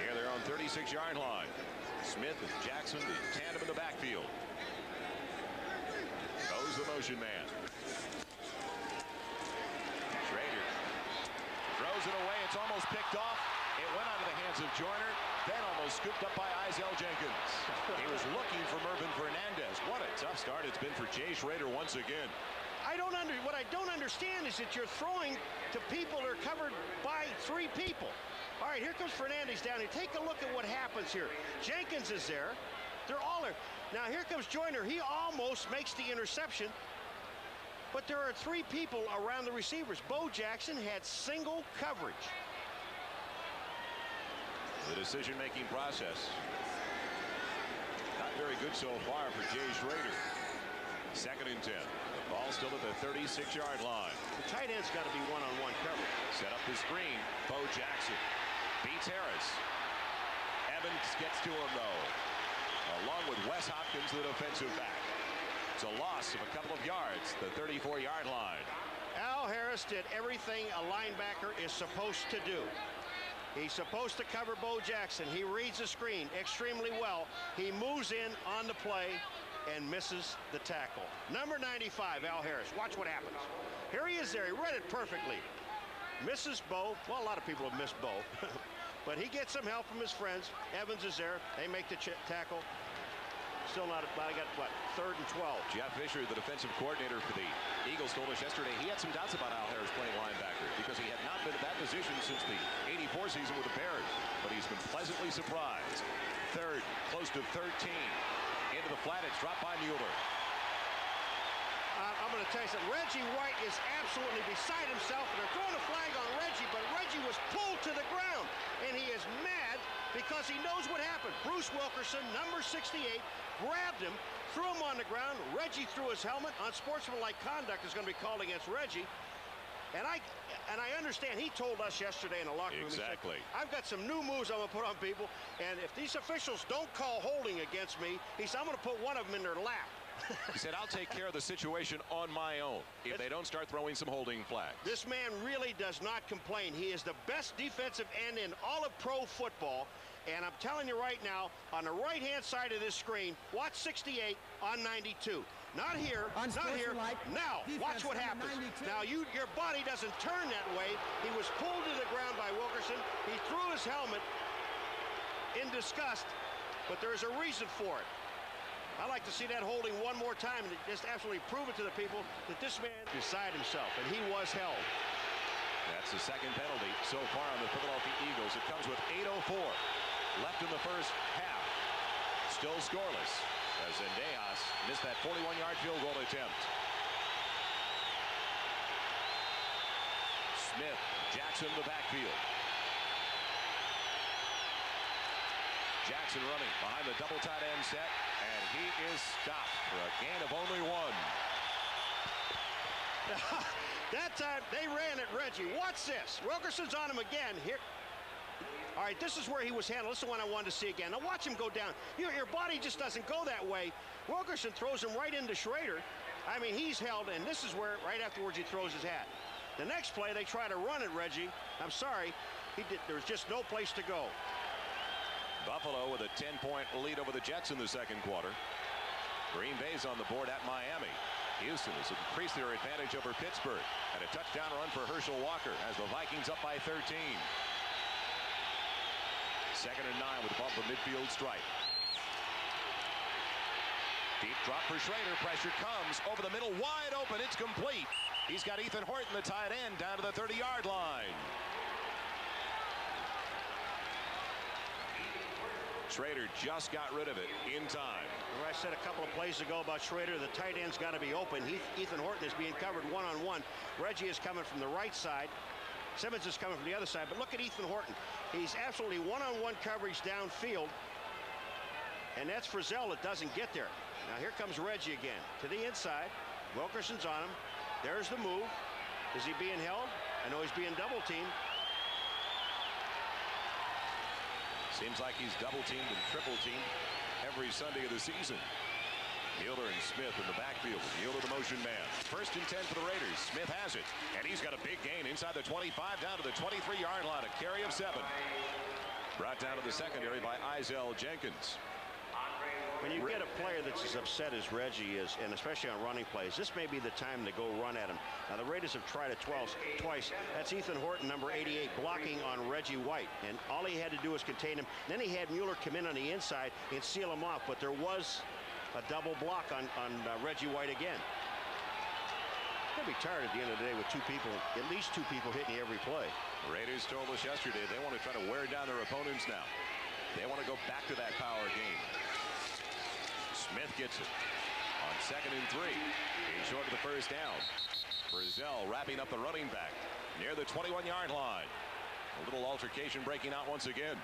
S1: Here they're on 36-yard line. Smith and Jackson, the tandem in the backfield. Goes the motion man. Schrader throws it away. It's almost picked off. It went out of the hands of Joyner, then almost scooped up by Isaiah Jenkins. He was looking for Mervin Fernandez. What a tough start it's been for Jay Schrader once again.
S2: What I don't understand is that you're throwing to people that are covered by 3 people. All right, here comes Fernandez down here. Take a look at what happens here. Jenkins is there. They're all there. Now here comes Joyner. He almost makes the interception, but there are 3 people around the receivers. Bo Jackson had single coverage.
S1: The decision-making process not very good so far for Jay Schrader. 2nd and 10. The ball still at the 36-yard line.
S2: The tight end's got to be one-on-one coverage.
S1: Set up the screen. Bo Jackson. Beats Harris. Evans gets to him, though, along with Wes Hopkins, the defensive back. It's a loss of a couple of yards, the 34-yard line.
S2: Al Harris did everything a linebacker is supposed to do. He's supposed to cover Bo Jackson. He reads the screen extremely well. He moves in on the play and misses the tackle. Number 95, Al Harris. Watch what happens. Here he is there. He read it perfectly. Misses Bo. Well, a lot of people have missed Bo. But he gets some help from his friends. Evans is there. They make the tackle. Still not, I got, what, 3rd and 12.
S1: Jeff Fisher, the defensive coordinator for the Eagles, told us yesterday he had some doubts about Al Harris playing linebacker because he had not been at that position since the '84 season with the Bears. But he's been pleasantly surprised. 3rd, close to 13. Into the flat, it's dropped by Mueller.
S2: I'm going to tell you something. Reggie White is absolutely beside himself, and they're throwing a flag on Reggie, but Reggie was pulled to the ground, and he is mad because he knows what happened. Bruce Wilkerson, number 68, grabbed him, threw him on the ground. Reggie threw his helmet. Unsportsmanlike conduct is going to be called against Reggie. And I understand he told us yesterday in the locker room.
S1: Exactly.
S2: He said, I've got some new moves I'm going to put on people, and if these officials don't call holding against me, he said, I'm going to put one of them in their lap.
S1: He said, I'll take care of the situation on my own if they don't start throwing some holding flags.
S2: This man really does not complain. He is the best defensive end in all of pro football. And I'm telling you right now, on the right-hand side of this screen, watch 68 on 92. Not here, not here. Now, watch what happens. Now, your body doesn't turn that way. He was pulled to the ground by Wilkerson. He threw his helmet in disgust, but there's a reason for it. I like to see that holding one more time and just absolutely prove it to the people that this man is beside himself, and he was held.
S1: That's the second penalty so far on the Philadelphia Eagles. It comes with 8:04 left in the first half. Still scoreless as Zendejas missed that 41-yard field goal attempt. Smith, Jackson in the backfield. Jackson running behind the double tight end set, and he is stopped for a gain of only 1.
S2: That time they ran at Reggie. Watch this. Wilkerson's on him again here. All right, this is where he was handled. This is the one I wanted to see again. Now watch him go down. Your body just doesn't go that way. Wilkerson throws him right into Schrader. I mean, he's held, and this is where right afterwards he throws his hat. The next play they try to run at Reggie. I'm sorry, there was just no place to go.
S1: Buffalo with a 10-point lead over the Jets in the second quarter. Green Bay's on the board at Miami. Houston has increased their advantage over Pittsburgh. And a touchdown run for Herschel Walker as the Vikings up by 13. 2nd and 9 with the ball from midfield stripe. Deep drop for Schrader. Pressure comes over the middle. Wide open. It's complete. He's got Ethan Horton, the tight end, down to the 30-yard line. Schrader just got rid of it in time.
S2: Where I said a couple of plays ago about Schrader, the tight end's got to be open. Ethan Horton is being covered one-on-one. Reggie is coming from the right side. Simmons is coming from the other side. But look at Ethan Horton. He's absolutely one-on-one coverage downfield. And that's Frizzell that doesn't get there. Now here comes Reggie again to the inside. Wilkerson's on him. There's the move. Is he being held? I know he's being double-teamed.
S1: Seems like he's double-teamed and triple-teamed every Sunday of the season. Mueller and Smith in the backfield. Mueller the motion man. 1st and 10 for the Raiders. Smith has it. And he's got a big gain inside the 25 down to the 23-yard line. A carry of 7. Brought down to the secondary by Izell Jenkins.
S2: When you get a player that's as upset as Reggie is, and especially on running plays, this may be the time to go run at him. Now, the Raiders have tried it twice. That's Ethan Horton, number 88, blocking on Reggie White. And all he had to do was contain him. Then he had Mueller come in on the inside and seal him off. But there was a double block on Reggie White again. They'll be tired at the end of the day with at least two people hitting you every play.
S1: The Raiders told us yesterday they want to try to wear down their opponents now. They want to go back to that power game. Smith gets it on 2nd and 3. He's short of the first down. Frizzell wrapping up the running back near the 21-yard line. A little altercation breaking out once again.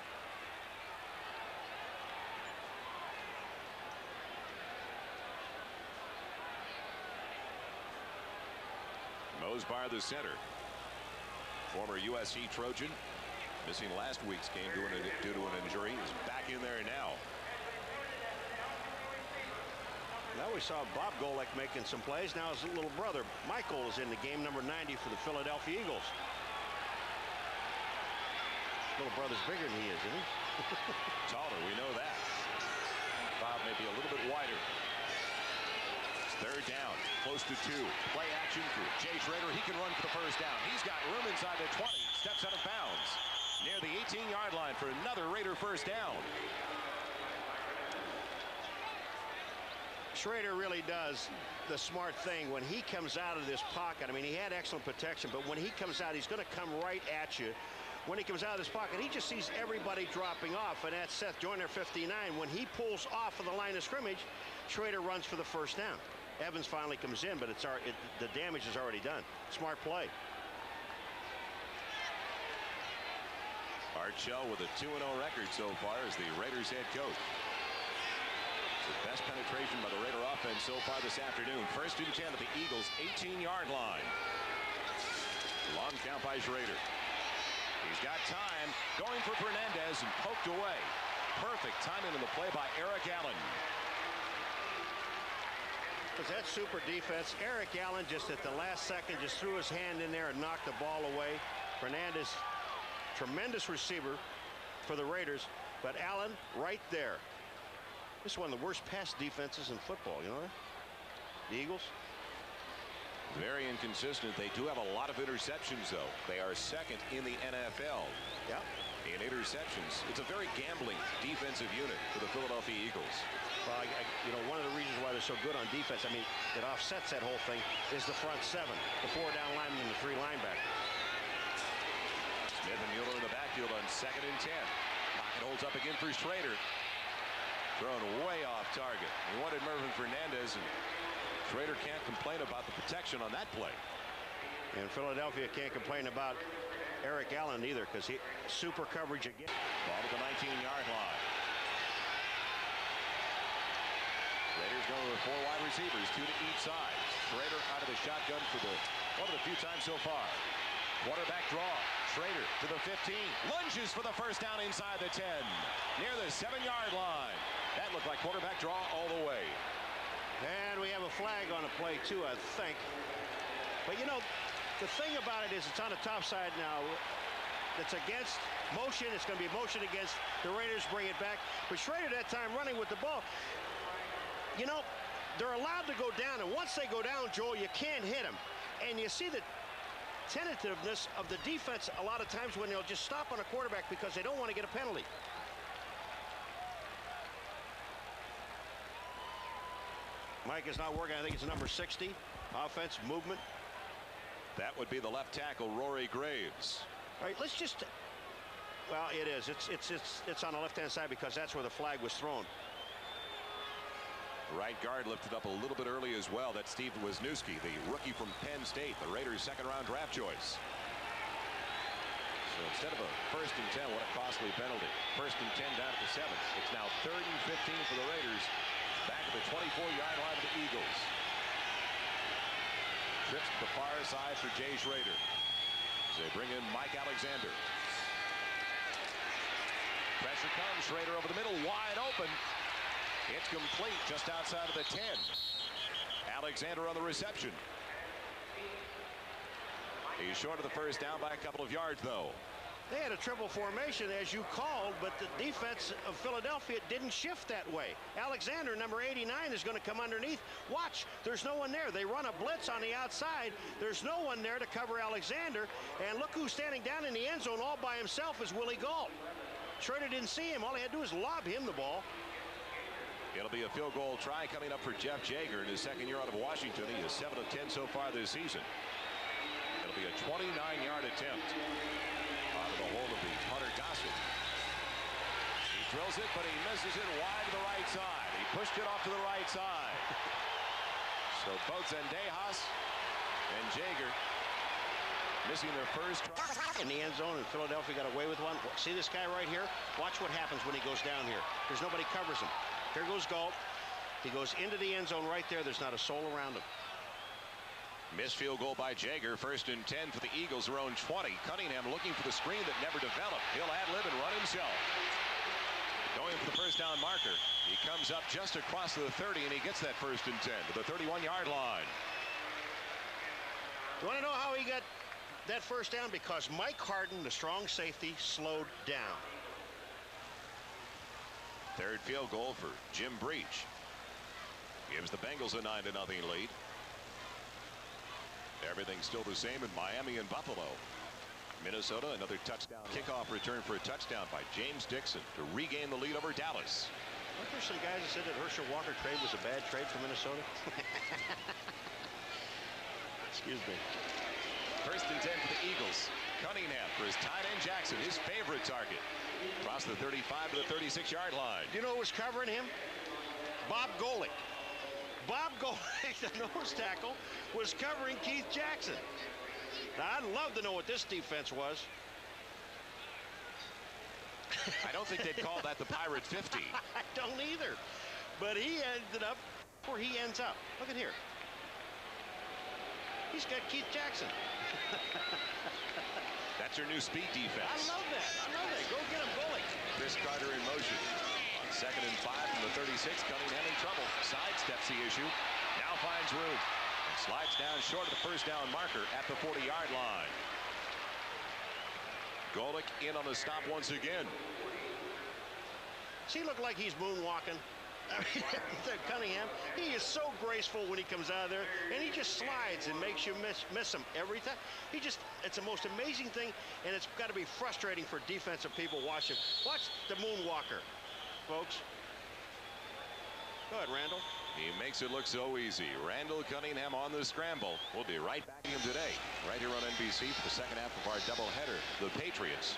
S1: Mosbar, the center, former USC Trojan, Missing last week's game due to an injury. He's back in there now.
S2: Now we saw Bob Golick making some plays. Now his little brother Michael is in the game, number 90 for the Philadelphia Eagles. Little brother's bigger than he is, isn't he?
S1: Taller, we know that. Bob may be a little bit wider. Third down, close to 2. Play action for Jay Schroeder. He can run for the first down. He's got room inside the 20. Steps out of bounds near the 18-yard line for another Raider first down.
S2: Schrader really does the smart thing when he comes out of this pocket. I mean, he had excellent protection, but when he comes out, he's going to come right at you. When he comes out of this pocket, he just sees everybody dropping off, and that's Seth Joyner, 59. When he pulls off of the line of scrimmage, Schrader runs for the first down. Evans finally comes in, but the damage is already done. Smart play.
S1: Art Shell with a 2-0 record so far as the Raiders head coach. The best penetration by the Raider offense so far this afternoon. First and 10 at the Eagles' 18-yard line. Long count by Schrader. He's got time, going for Fernandez and poked away. Perfect timing in the play by Eric Allen.
S2: Was that super defense? Eric Allen just at the last second just threw his hand in there and knocked the ball away. Fernandez, tremendous receiver for the Raiders, but Allen right there. This is one of the worst pass defenses in football, you know that? The Eagles.
S1: Very inconsistent. They do have a lot of interceptions, though. They are second in the NFL.
S2: Yeah.
S1: In interceptions. It's a very gambling defensive unit for the Philadelphia Eagles.
S2: Well, you know, one of the reasons why they're so good on defense, I mean, it offsets that whole thing, is the front 7, the 4 down linemen and the 3 linebackers.
S1: Smith and Mueller in the backfield on 2nd and 10. Pocket holds up again for Schrader. Thrown way off target. He wanted Mervin Fernandez, and Schrader can't complain about the protection on that play.
S2: And Philadelphia can't complain about Eric Allen either, because he super coverage again.
S1: Ball to the 19-yard line. Raiders going with 4 wide receivers, 2 to each side. Schrader out of the shotgun for one of the few times so far. Quarterback draw. Schrader to the 15. Lunges for the first down inside the 10. Near the 7-yard line. That looked like quarterback draw all the way.
S2: And we have a flag on the play, too, I think. But, you know, the thing about it is it's on the top side now. It's against motion. It's going to be motion against the Raiders. Bring it back. But Schrader that time running with the ball. You know, they're allowed to go down. And once they go down, Joel, you can't hit them. And you see the tentativeness of the defense a lot of times when they'll just stop on a quarterback because they don't want to get a penalty. Mike is not working. I think it's number 60. Offense, movement.
S1: That would be the left tackle, Rory Graves.
S2: All right, let's just. Well, it is. It's on the left-hand side because that's where the flag was thrown.
S1: Right guard lifted up a little bit early as well. That's Steve Wisniewski, the rookie from Penn State, the Raiders' second-round draft choice. So instead of a 1st and 10, what a costly penalty. 1st and 10 down at the 7th. It's now 3rd and 15 for the Raiders. Back at the 24-yard line of the Eagles. Trips to the far side for Jay Schrader. As they bring in Mike Alexander. Pressure comes. Schrader over the middle, wide open. It's complete just outside of the 10. Alexander on the reception. He's short of the first down by a couple of yards, though.
S2: They had a triple formation, as you called, but the defense of Philadelphia didn't shift that way. Alexander, number 89, is going to come underneath. Watch, there's no one there. They run a blitz on the outside. There's no one there to cover Alexander. And look who's standing down in the end zone all by himself is Willie Gault. Schrader didn't see him. All he had to do was lob him the ball.
S1: It'll be a field goal try coming up for Jeff Jager in his 2nd year out of Washington. He is 7 of 10 so far this season. It'll be a 29-yard attempt. Out of the hold of the Hunter Gossett. He drills it, but he misses it wide to the right side. He pushed it off to the right side. So both Zendejas and Jager missing their first try.
S2: In the end zone, and Philadelphia got away with one. See this guy right here? Watch what happens when he goes down here. There's nobody covers him. Here goes Gault. He goes into the end zone right there. There's not a soul around him.
S1: Missed field goal by Jaeger. 1st and 10 for the Eagles, their own 20. Cunningham looking for the screen that never developed. He'll ad-lib and run himself. Going for the first down marker. He comes up just across the 30, and he gets that 1st and 10 to the 31-yard line.
S2: You want to know how he got that first down? Because Mike Harden, the strong safety, slowed down.
S1: 3rd field goal for Jim Breach. Gives the Bengals a 9-0 lead. Everything's still the same in Miami and Buffalo. Minnesota, another touchdown. Kickoff return for a touchdown by James Dixon to regain the lead over Dallas.
S2: Weren't there some guys that said that Herschel Walker trade was a bad trade for Minnesota? Excuse me.
S1: 1st and 10 for the Eagles. Cunningham for his tight end Jackson, his favorite target. Across the 35 to the 36-yard line.
S2: Do you know who was covering him? Bob Golick. Bob Golick, the nose tackle, was covering Keith Jackson. Now, I'd love to know what this defense was.
S1: I don't think they'd call that the Pirate 50.
S2: I don't either. But he ended up where he ends up. Look at here. He's got Keith Jackson.
S1: That's your new speed defense.
S2: I love that. I love that. Go get him, Golick.
S1: Chris Carter in motion. On 2nd and 5 from the 36. Cunningham in trouble. Sidesteps the issue. Now finds room. And slides down short of the first down marker at the 40-yard line. Golick in on the stop once again.
S2: Does he look like he's moonwalking? I mean, Cunningham, he is so graceful when he comes out of there, and he just slides and makes you miss him every time. It's the most amazing thing, and it's got to be frustrating for defensive people watching. Watch the moonwalker, folks. Go ahead, Randall.
S1: He makes it look so easy. Randall Cunningham on the scramble. We'll be right back to him today, right here on NBC for the second half of our doubleheader. The Patriots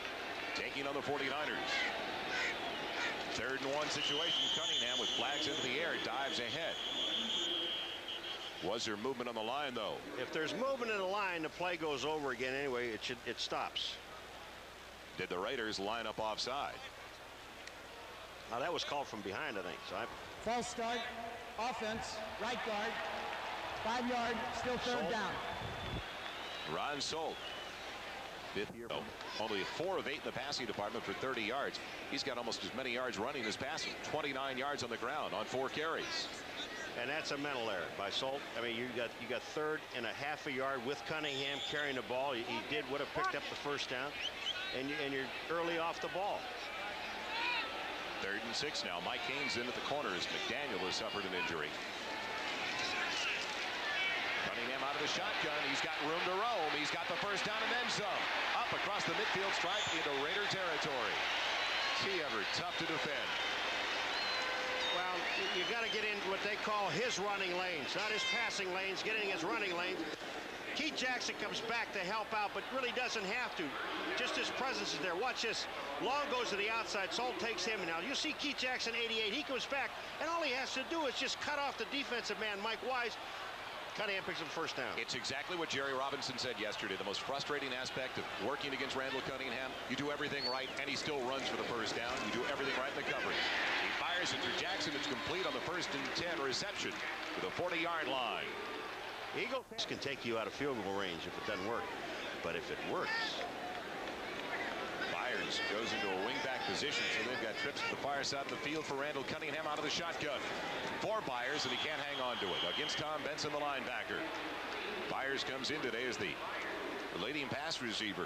S1: taking on the 49ers. 3rd and 1 situation. Cunningham with flags into the air dives ahead. Was there movement on the line, though?
S2: If there's movement in the line, the play goes over again anyway. It stops.
S1: Did the Raiders line up offside?
S2: Now that was called from behind, I think. So
S3: False start. Offense. Right guard. 5 yard. Still 3rd down.
S1: Ron Solt. 5th year. Only 4 of 8 in the passing department for 30 yards. He's got almost as many yards running as passing. 29 yards on the ground on 4 carries.
S2: And that's a mental error by Solt. I mean, you got 3rd and a half a yard with Cunningham carrying the ball. He would have picked up the first down, and you're early off the ball.
S1: 3rd and 6 now. Mike Haynes in at the corner as McDaniel has suffered an injury. Cunningham out of the shotgun. He's got room to roam. He's got the first down and then some. Up across the midfield stripe into Raider territory. See ever tough to defend.
S2: Well, you got to get in what they call his running lanes, not his passing lanes, getting his running lanes. Keith Jackson comes back to help out, but really doesn't have to. Just his presence is there. Watch this. Long goes to the outside. Solt takes him. Now you see Keith Jackson, 88. He comes back, and all he has to do is just cut off the defensive man, Mike Wise. Cunningham picks up the first down.
S1: It's exactly what Jerry Robinson said yesterday. The most frustrating aspect of working against Randall Cunningham, you do everything right, and he still runs for the first down. You do everything right in the coverage. He fires it to Jackson. It's complete on the 1st and 10 reception to the 40-yard line.
S2: Eagles can take you out of field goal range if it doesn't work. But if it works.
S1: Byers goes into a wingback position, so they've got trips to the far side of the field for Randall Cunningham out of the shotgun. 4 Byers, and he can't hang on to it against Tom Benson, the linebacker. Byers comes in today as the leading pass receiver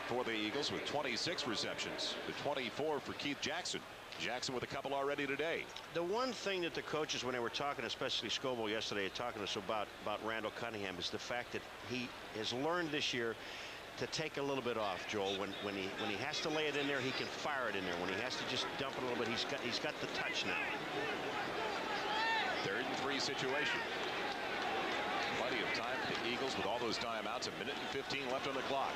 S1: for the Eagles with 26 receptions. The 24 for Keith Jackson. Jackson with a couple already today.
S2: The one thing that the coaches, when they were talking, especially Scoble yesterday, talking to us about Randall Cunningham, is the fact that he has learned this year to take a little bit off, Joel. When he has to lay it in there, he can fire it in there. When he has to just dump it a little bit, he's got the touch now.
S1: 3rd and 3 situation. Plenty of time for the Eagles with all those timeouts. 1 minute and 15 left on the clock.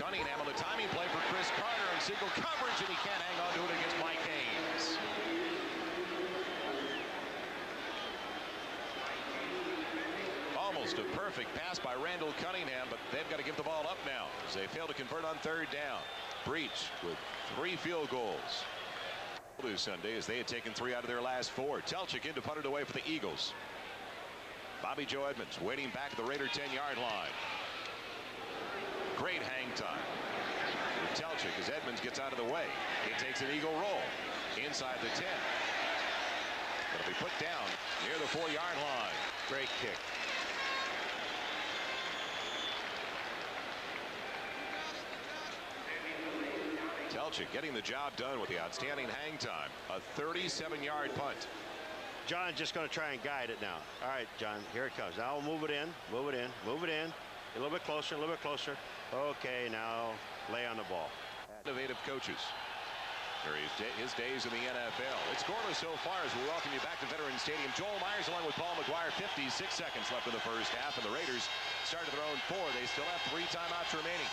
S1: Cunningham on the timing play for Chris Carter and single coverage, and he can't hang on to it against Mike Haynes. Almost a perfect pass by Randall Cunningham, but they've got to give the ball up now as they fail to convert on 3rd down. Breach with 3 field goals this Sunday as they had taken 3 out of their last 4. Telchik in to punt it away for the Eagles. Bobby Joe Edmonds waiting back at the Raider 10-yard line. Great hang time. Telchik as Edmonds gets out of the way. He takes an eagle roll inside the 10. It'll be put down near the 4-yard line.
S2: Great kick.
S1: Telchik getting the job done with the outstanding hang time. A 37-yard punt.
S2: John's just going to try and guide it now. All right, John, here it comes. Now we'll move it in, move it in, move it in. A little bit closer, a little bit closer. Okay, now lay on the ball.
S1: Innovative coaches. His days in the NFL. It's scoreless so far as we welcome you back to Veterans Stadium. Joel Myers along with Paul McGuire. 56 seconds left in the first half, and the Raiders started their own 4. They still have 3 timeouts remaining.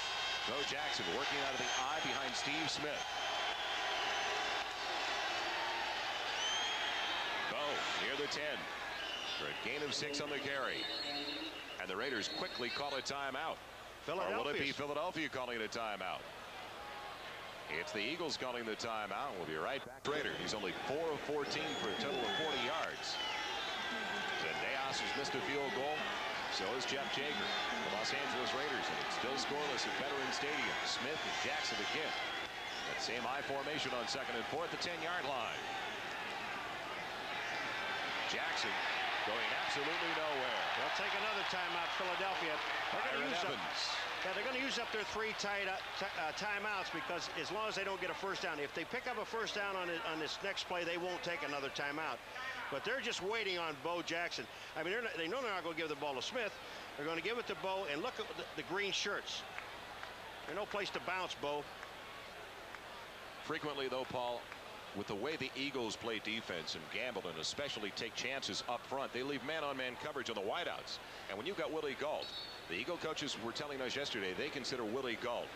S1: Bo Jackson working out of the eye behind Steve Smith. Bo near the 10 for a gain of 6 on the carry. And the Raiders quickly call a timeout. Or will it be Philadelphia calling it a timeout? It's the Eagles calling the timeout. We'll be right back. Raider, he's only 4 of 14 for a total of 40 yards. Zendejas has missed a field goal. So is Jeff Jager. The Los Angeles Raiders, and it's still scoreless at Veterans Stadium. Smith and Jackson again. That same I formation on 2nd and 4 at the 10-yard line. Jackson going absolutely nowhere.
S2: They'll take another timeout, Philadelphia. They're going to use up their 3 timeouts because as long as they don't get a first down, if they pick up a first down on this next play, they won't take another timeout. But they're just waiting on Bo Jackson. I mean, they know they're not going to give the ball to Smith. They're going to give it to Bo, and look at the green shirts. There's no place to bounce, Bo.
S1: Frequently, though, Paul, with the way the Eagles play defense and gamble and especially take chances up front, they leave man-on-man coverage on the wideouts. And when you've got Willie Gault, the Eagle coaches were telling us yesterday they consider Willie Gault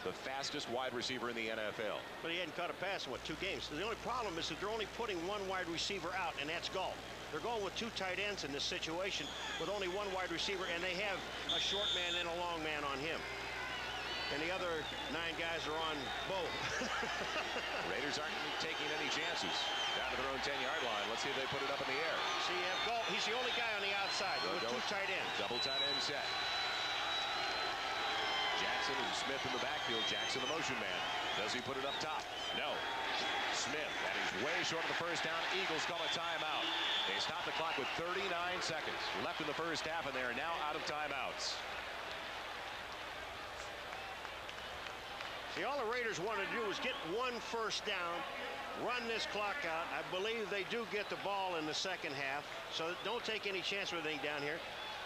S1: the fastest wide receiver in the NFL.
S2: But he hadn't caught a pass in, 2 games? The only problem is that they're only putting 1 wide receiver out, and that's Gault. They're going with 2 tight ends in this situation with only 1 wide receiver, and they have a short man and a long man on him. And the other 9 guys are on Bo.
S1: Raiders aren't taking any chances. Down to their own 10-yard line. Let's see if they put it up in the air.
S2: See, you have Gault. He's the only guy on the outside with 2 tight ends.
S1: Double tight end set. Jackson and Smith in the backfield. Jackson the motion man. Does he put it up top? No. Smith, that is way short of the first down. Eagles call a timeout. They stop the clock with 39 seconds left in the first half, and they are now out of timeouts.
S2: See, all the Raiders wanted to do was get 1 first down, run this clock out. I believe they do get the ball in the second half, so don't take any chance with anything down here.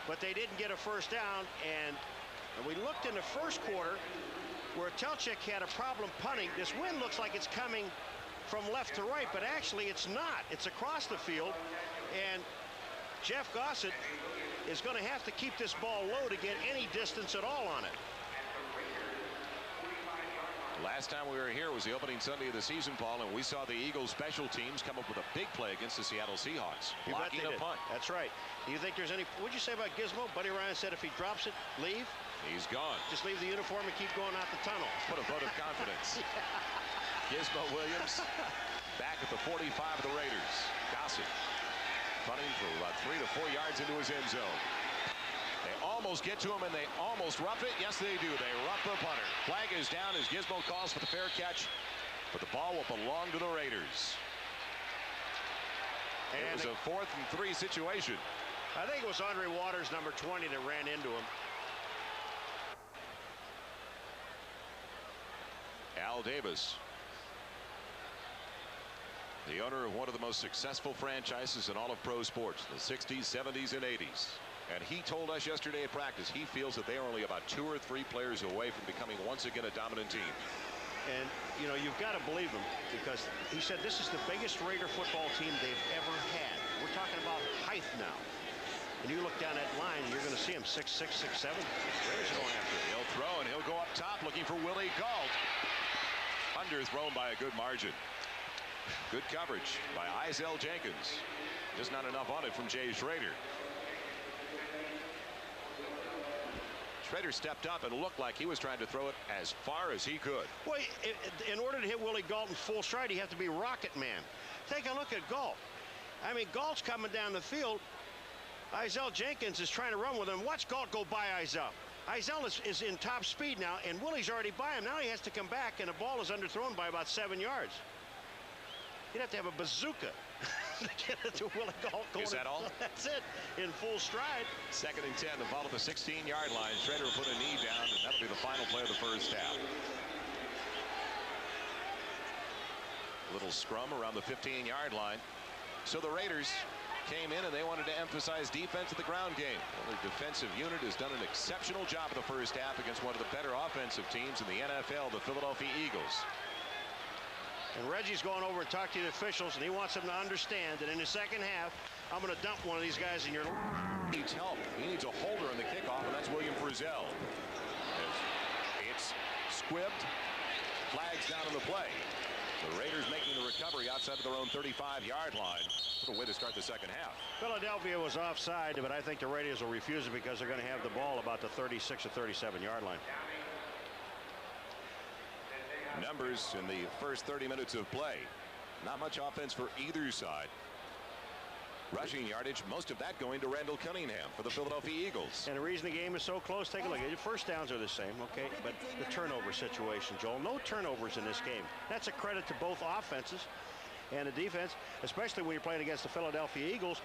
S2: But they didn't get a first down, and we looked in the first quarter where Telchik had a problem punting. This wind looks like it's coming from left to right, but actually it's not. It's across the field, and Jeff Gossett is going to have to keep this ball low to get any distance at all on it.
S1: Last time we were here was the opening Sunday of the season, Paul, and we saw the Eagles special teams come up with a big play against the Seattle Seahawks. Blocking a punt.
S2: That's right. Do you think there's any, what'd you say about Gizmo? Buddy Ryan said if he drops it, leave.
S1: He's gone.
S2: Just leave the uniform and keep going out the tunnel.
S1: What a vote of confidence. Gizmo Williams back at the 45 of the Raiders. Gossett punting for about 3 to 4 yards into his end zone. They almost get to him, and they almost rough it. Yes, they do. They rough the punter. Flag is down as Gizmo calls for the fair catch, but the ball will belong to the Raiders. And it was a 4th and 3 situation.
S2: I think it was Andre Waters, number 20, that ran into him.
S1: Al Davis, the owner of one of the most successful franchises in all of pro sports, the 60s, 70s, and 80s. And he told us yesterday at practice he feels that they are only about 2 or 3 players away from becoming once again a dominant team.
S2: And, you know, you've got to believe him because he said this is the biggest Raider football team they've ever had. We're talking about height now. And you look down that line, you're going to see him 6'6", 6'7". Raiders are going after him.
S1: He'll throw, and he'll go up top looking for Willie Gault. Underthrown by a good margin. Good coverage by Isel Jenkins. Just not enough on it from Jay Schrader. Schrader stepped up and looked like he was trying to throw it as far as he could.
S2: Well, in order to hit Willie Gault in full stride, you have to be Rocket Man. Take a look at Gault. I mean, Gault's coming down the field, Izell Jenkins is trying to run with him. Watch Galt go by Izell. Izell is in top speed now, and Willie's already by him. Now he has to come back, and the ball is underthrown by about 7 yards. You'd have to have a bazooka to get it to Willie Galt.
S1: Is that all?
S2: That's it, in full stride.
S1: 2nd and 10, the ball at the 16-yard line. Schrader will put a knee down, and that'll be the final play of the first half. Little scrum around the 15-yard line. So the Raiders came in and they wanted to emphasize defense of the ground game. Well, their defensive unit has done an exceptional job in the first half against one of the better offensive teams in the NFL, the Philadelphia Eagles.
S2: And Reggie's going over and talking to the officials, and he wants them to understand that in the second half, I'm going to dump one of these guys in your...
S1: He needs help. He needs a holder on the kickoff, and that's William Frizzell. It's squibbed. Flags down on the play. The Raiders making the recovery outside of their own 35-yard line. What a way to start the second half.
S2: Philadelphia was offside, but I think the Raiders will refuse it because they're going to have the ball about the 36 or 37-yard line.
S1: Numbers in the first 30 minutes of play. Not much offense for either side. Rushing yardage, most of that going to Randall Cunningham for the Philadelphia Eagles.
S2: And the reason the game is so close, take a look. Your first downs are the same, okay? But the turnover situation, Joel, no turnovers in this game. That's a credit to both offenses and the defense, especially when you're playing against the Philadelphia Eagles,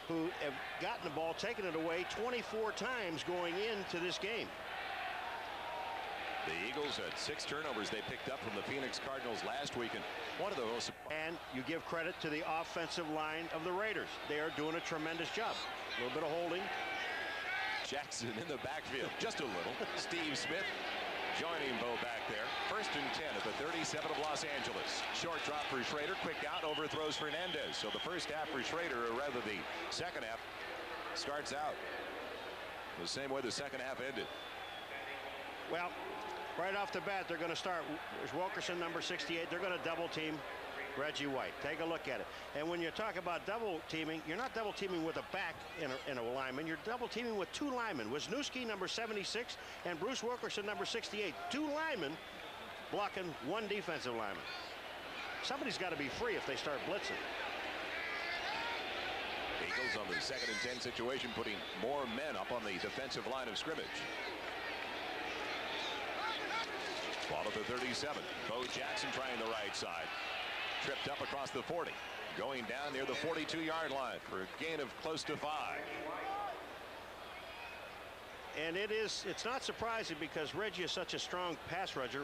S2: who have gotten the ball, taken it away 24 times going into this game.
S1: The Eagles had 6 turnovers they picked up from the Phoenix Cardinals last week, and one of those.
S2: And you give credit to the offensive line of the Raiders. They are doing a tremendous job. A little bit of holding.
S1: Jackson in the backfield, just a little. Steve Smith joining Bo back there. 1st and 10 at the 37 of Los Angeles. Short drop for Schrader. Quick out, overthrows Fernandez. So the first half for Schrader, or rather the second half, starts out the same way the second half ended.
S2: Well, right off the bat, they're going to start. There's Wilkerson, number 68. They're going to double team Reggie White. Take a look at it. And when you talk about double teaming, you're not double teaming with a back and a lineman. You're double teaming with 2 linemen. Wisniewski, number 76, and Bruce Wilkerson, number 68. 2 linemen blocking 1 defensive lineman. Somebody's got to be free if they start blitzing.
S1: Eagles on the 2nd and 10 situation, putting more men up on the defensive line of scrimmage. Ball at the 37. Bo Jackson trying the right side. Tripped up across the 40. Going down near the 42-yard line for a gain of close to 5.
S2: And it's not surprising because Reggie is such a strong pass rusher.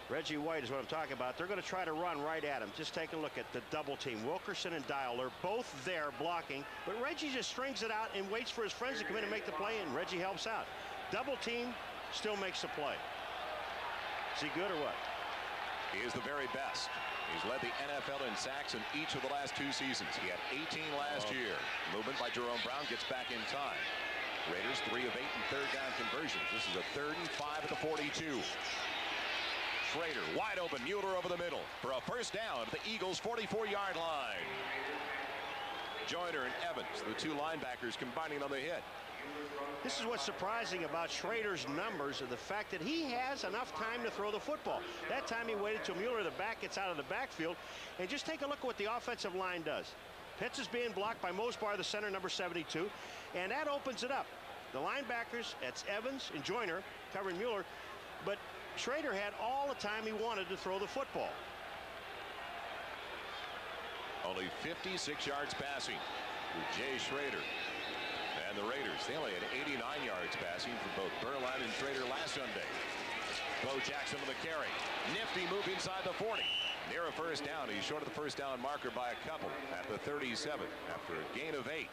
S2: Reggie White is what I'm talking about. They're going to try to run right at him. Just take a look at the double team. Wilkerson and Dial are both there blocking, but Reggie just strings it out and waits for his friends to come in and make the play, and Reggie helps out. Double team, still makes the play. Is he good or what?
S1: He is the very best. He's led the NFL in sacks in each of the last 2 seasons. He had 18 last year. Movement by Jerome Brown gets back in time. Raiders 3 of 8 in third down conversions. This is a 3rd and 5 at the 42. Schrader wide open. Mueller over the middle for a first down at the Eagles' 44-yard line. Joyner and Evans, the 2 linebackers, combining on the hit.
S2: This is what's surprising about Schrader's numbers, of the fact that he has enough time to throw the football. That time he waited till Mueller, the back, gets out of the backfield. And just take a look at what the offensive line does. Pitts is being blocked by Mosbar, the center, number 72. And that opens it up. The linebackers, that's Evans and Joyner, covering Mueller. But Schrader had all the time he wanted to throw the football.
S1: Only 56 yards passing with Jay Schrader. And the Raiders, they only had 89 yards passing for both Berline and Schrader last Sunday. Bo Jackson with a carry. Nifty move inside the 40. Near a first down. He's short of the first down marker by a couple at the 37 after a gain of 8.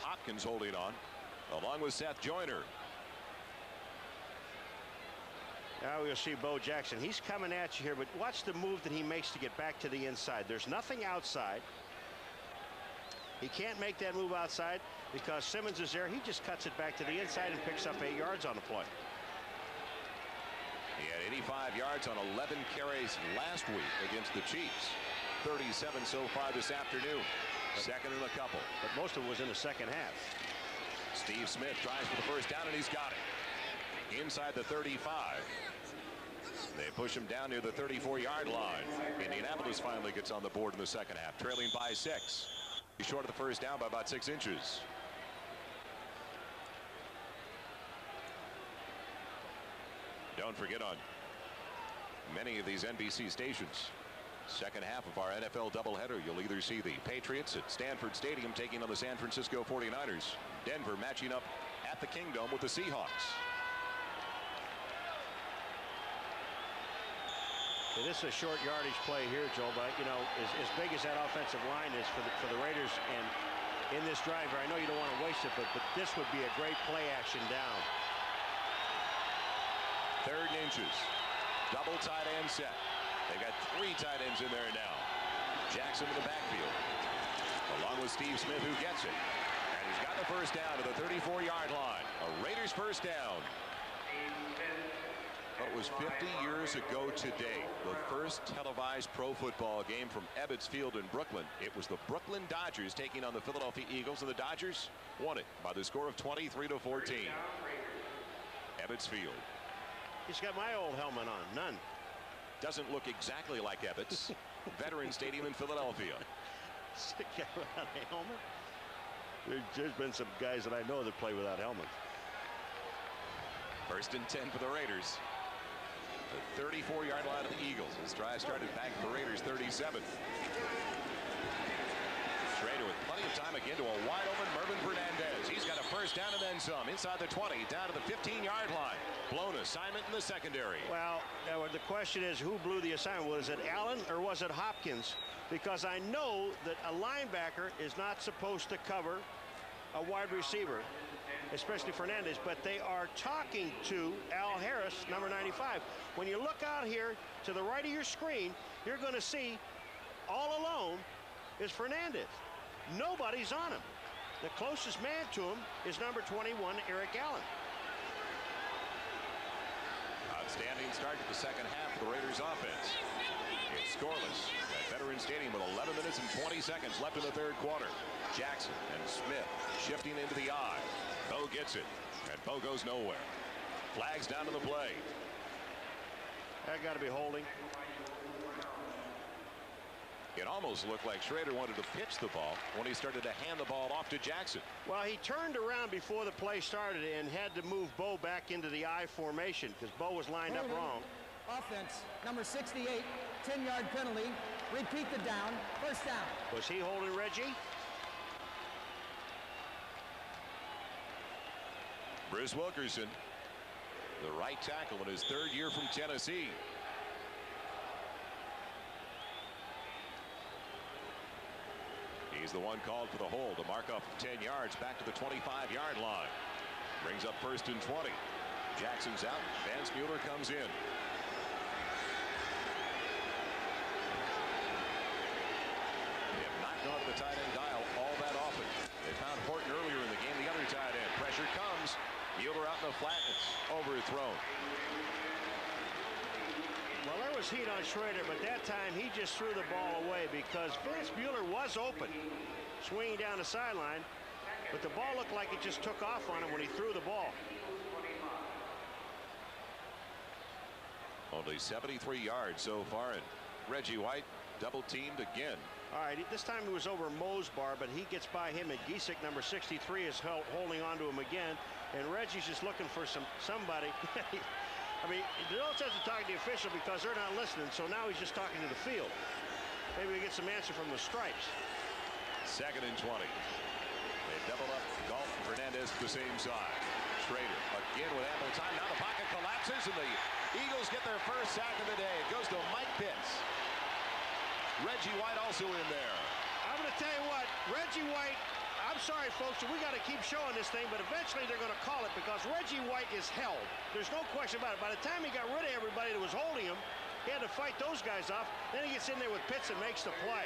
S1: Hopkins holding on along with Seth Joyner.
S2: Now we'll see Bo Jackson. He's coming at you here, but watch the move that he makes to get back to the inside. There's nothing outside. He can't make that move outside because Simmons is there. He just cuts it back to the inside and picks up 8 yards on the play.
S1: He had 85 yards on 11 carries last week against the Chiefs. 37 so far this afternoon. 2nd and a couple.
S2: But most of it was in the second half.
S1: Steve Smith tries for the first down, and he's got it. Inside the 35. They push him down near the 34-yard line. Indianapolis finally gets on the board in the second half, trailing by 6. Short of the first down by about 6 inches. Don't forget, on many of these NBC stations, second half of our NFL doubleheader, you'll either see the Patriots at Stanford Stadium taking on the San Francisco 49ers. Denver matching up at the Kingdome with the Seahawks.
S2: This is a short yardage play here, Joe, but you know, as big as that offensive line is for the Raiders, and in this drive, I know you don't want to waste it, but this would be a great play action down.
S1: 3rd and inches. Double tight end set. They got 3 tight ends in there now. Jackson in the backfield, along with Steve Smith, who gets it, and he's got the first down to the 34-yard line. A Raiders first down. It was 50 years ago today, the first televised pro football game from Ebbets Field in Brooklyn. It was the Brooklyn Dodgers taking on the Philadelphia Eagles, and the Dodgers won it by the score of 23-14. Ebbets Field.
S2: He's got my old helmet on. None.
S1: Doesn't look exactly like Ebbets. Veteran Stadium in Philadelphia.
S2: Stick guy without a helmet. There's been some guys that I know that play without helmets.
S1: 1st and 10 for the Raiders. The 34-yard line of the Eagles. This drive started back at the Raiders 37. Schrader with plenty of time again to a wide open Mervin Fernandez. He's got a first down and then some. Inside the 20, down to the 15-yard line. Blown assignment in the secondary.
S2: Well, the question is, who blew the assignment? Was it Allen or was it Hopkins? Because I know that a linebacker is not supposed to cover a wide receiver, especially Fernandez, but they are talking to Al Harris, number 95. When you look out here to the right of your screen, you're going to see all alone is Fernandez. Nobody's on him. The closest man to him is number 21, Eric Allen.
S1: Outstanding start to the second half of the Raiders offense. It's scoreless at Veterans Stadium with 11 minutes and 20 seconds left in the 3rd quarter. Jackson and Smith shifting into the I. Bo gets it, and Bo goes nowhere. Flags down to the play.
S2: That got to be holding.
S1: It almost looked like Schrader wanted to pitch the ball when he started to hand the ball off to Jackson.
S2: Well, he turned around before the play started and had to move Bo back into the I formation because Bo was lined up wrong.
S3: Offense, number 68, 10-yard penalty. Repeat the down, first down.
S2: Was he holding Reggie?
S1: Bruce Wilkerson, the right tackle in his 3rd year from Tennessee. He's the one called for the hold. The mark up 10 yards back to the 25-yard line. Brings up 1st and 20. Jackson's out. Vance Mueller comes in. They have not gone to the tight end dial all that often. They found Horton earlier in the game, the other tight end. Pressure comes. Mueller out in the flatness. Overthrown.
S2: Well, there was heat on Schrader, but that time he just threw the ball away because Vance Mueller was open, swinging down the sideline, but the ball looked like it just took off on him when he threw the ball.
S1: Only 73 yards so far, and Reggie White double teamed again.
S2: All right, this time it was over Mosbar, but he gets by him, and Giesick, number 63, is holding on to him again, and Reggie's just looking for somebody. I mean, there's no sense of talking to the official because they're not listening, so now he's just talking to the field. Maybe we get some answer from the stripes.
S1: 2nd and 20. They double up Galt and Fernandez to the same side. Schrader again with ample time. Now the pocket collapses, and the Eagles get their first sack of the day. It goes to Mike Pitts. Reggie White also in there.
S2: I'm going to tell you what, Reggie White, I'm sorry, folks, we got to keep showing this thing, but eventually they're going to call it because Reggie White is held. There's no question about it. By the time he got rid of everybody that was holding him, he had to fight those guys off. Then he gets in there with Pitts and makes the play.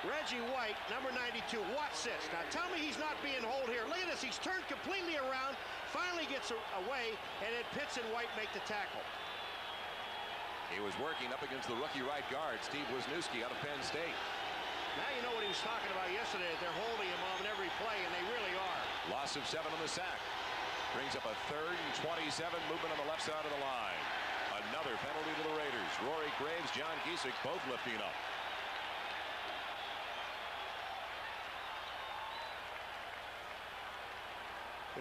S2: Reggie White, number 92. Watch this. Now, tell me he's not being held here. Look at this. He's turned completely around, finally gets away, and then Pitts and White make the tackle.
S1: He was working up against the rookie right guard, Steve Wisniewski, out of Penn State.
S2: Now you know what he was talking about yesterday, that they're holding him on every play, and they really are.
S1: Loss of 7 on the sack. Brings up a 3rd and 27, movement on the left side of the line. Another penalty to the Raiders. Rory Graves, John Giesick, both lifting up.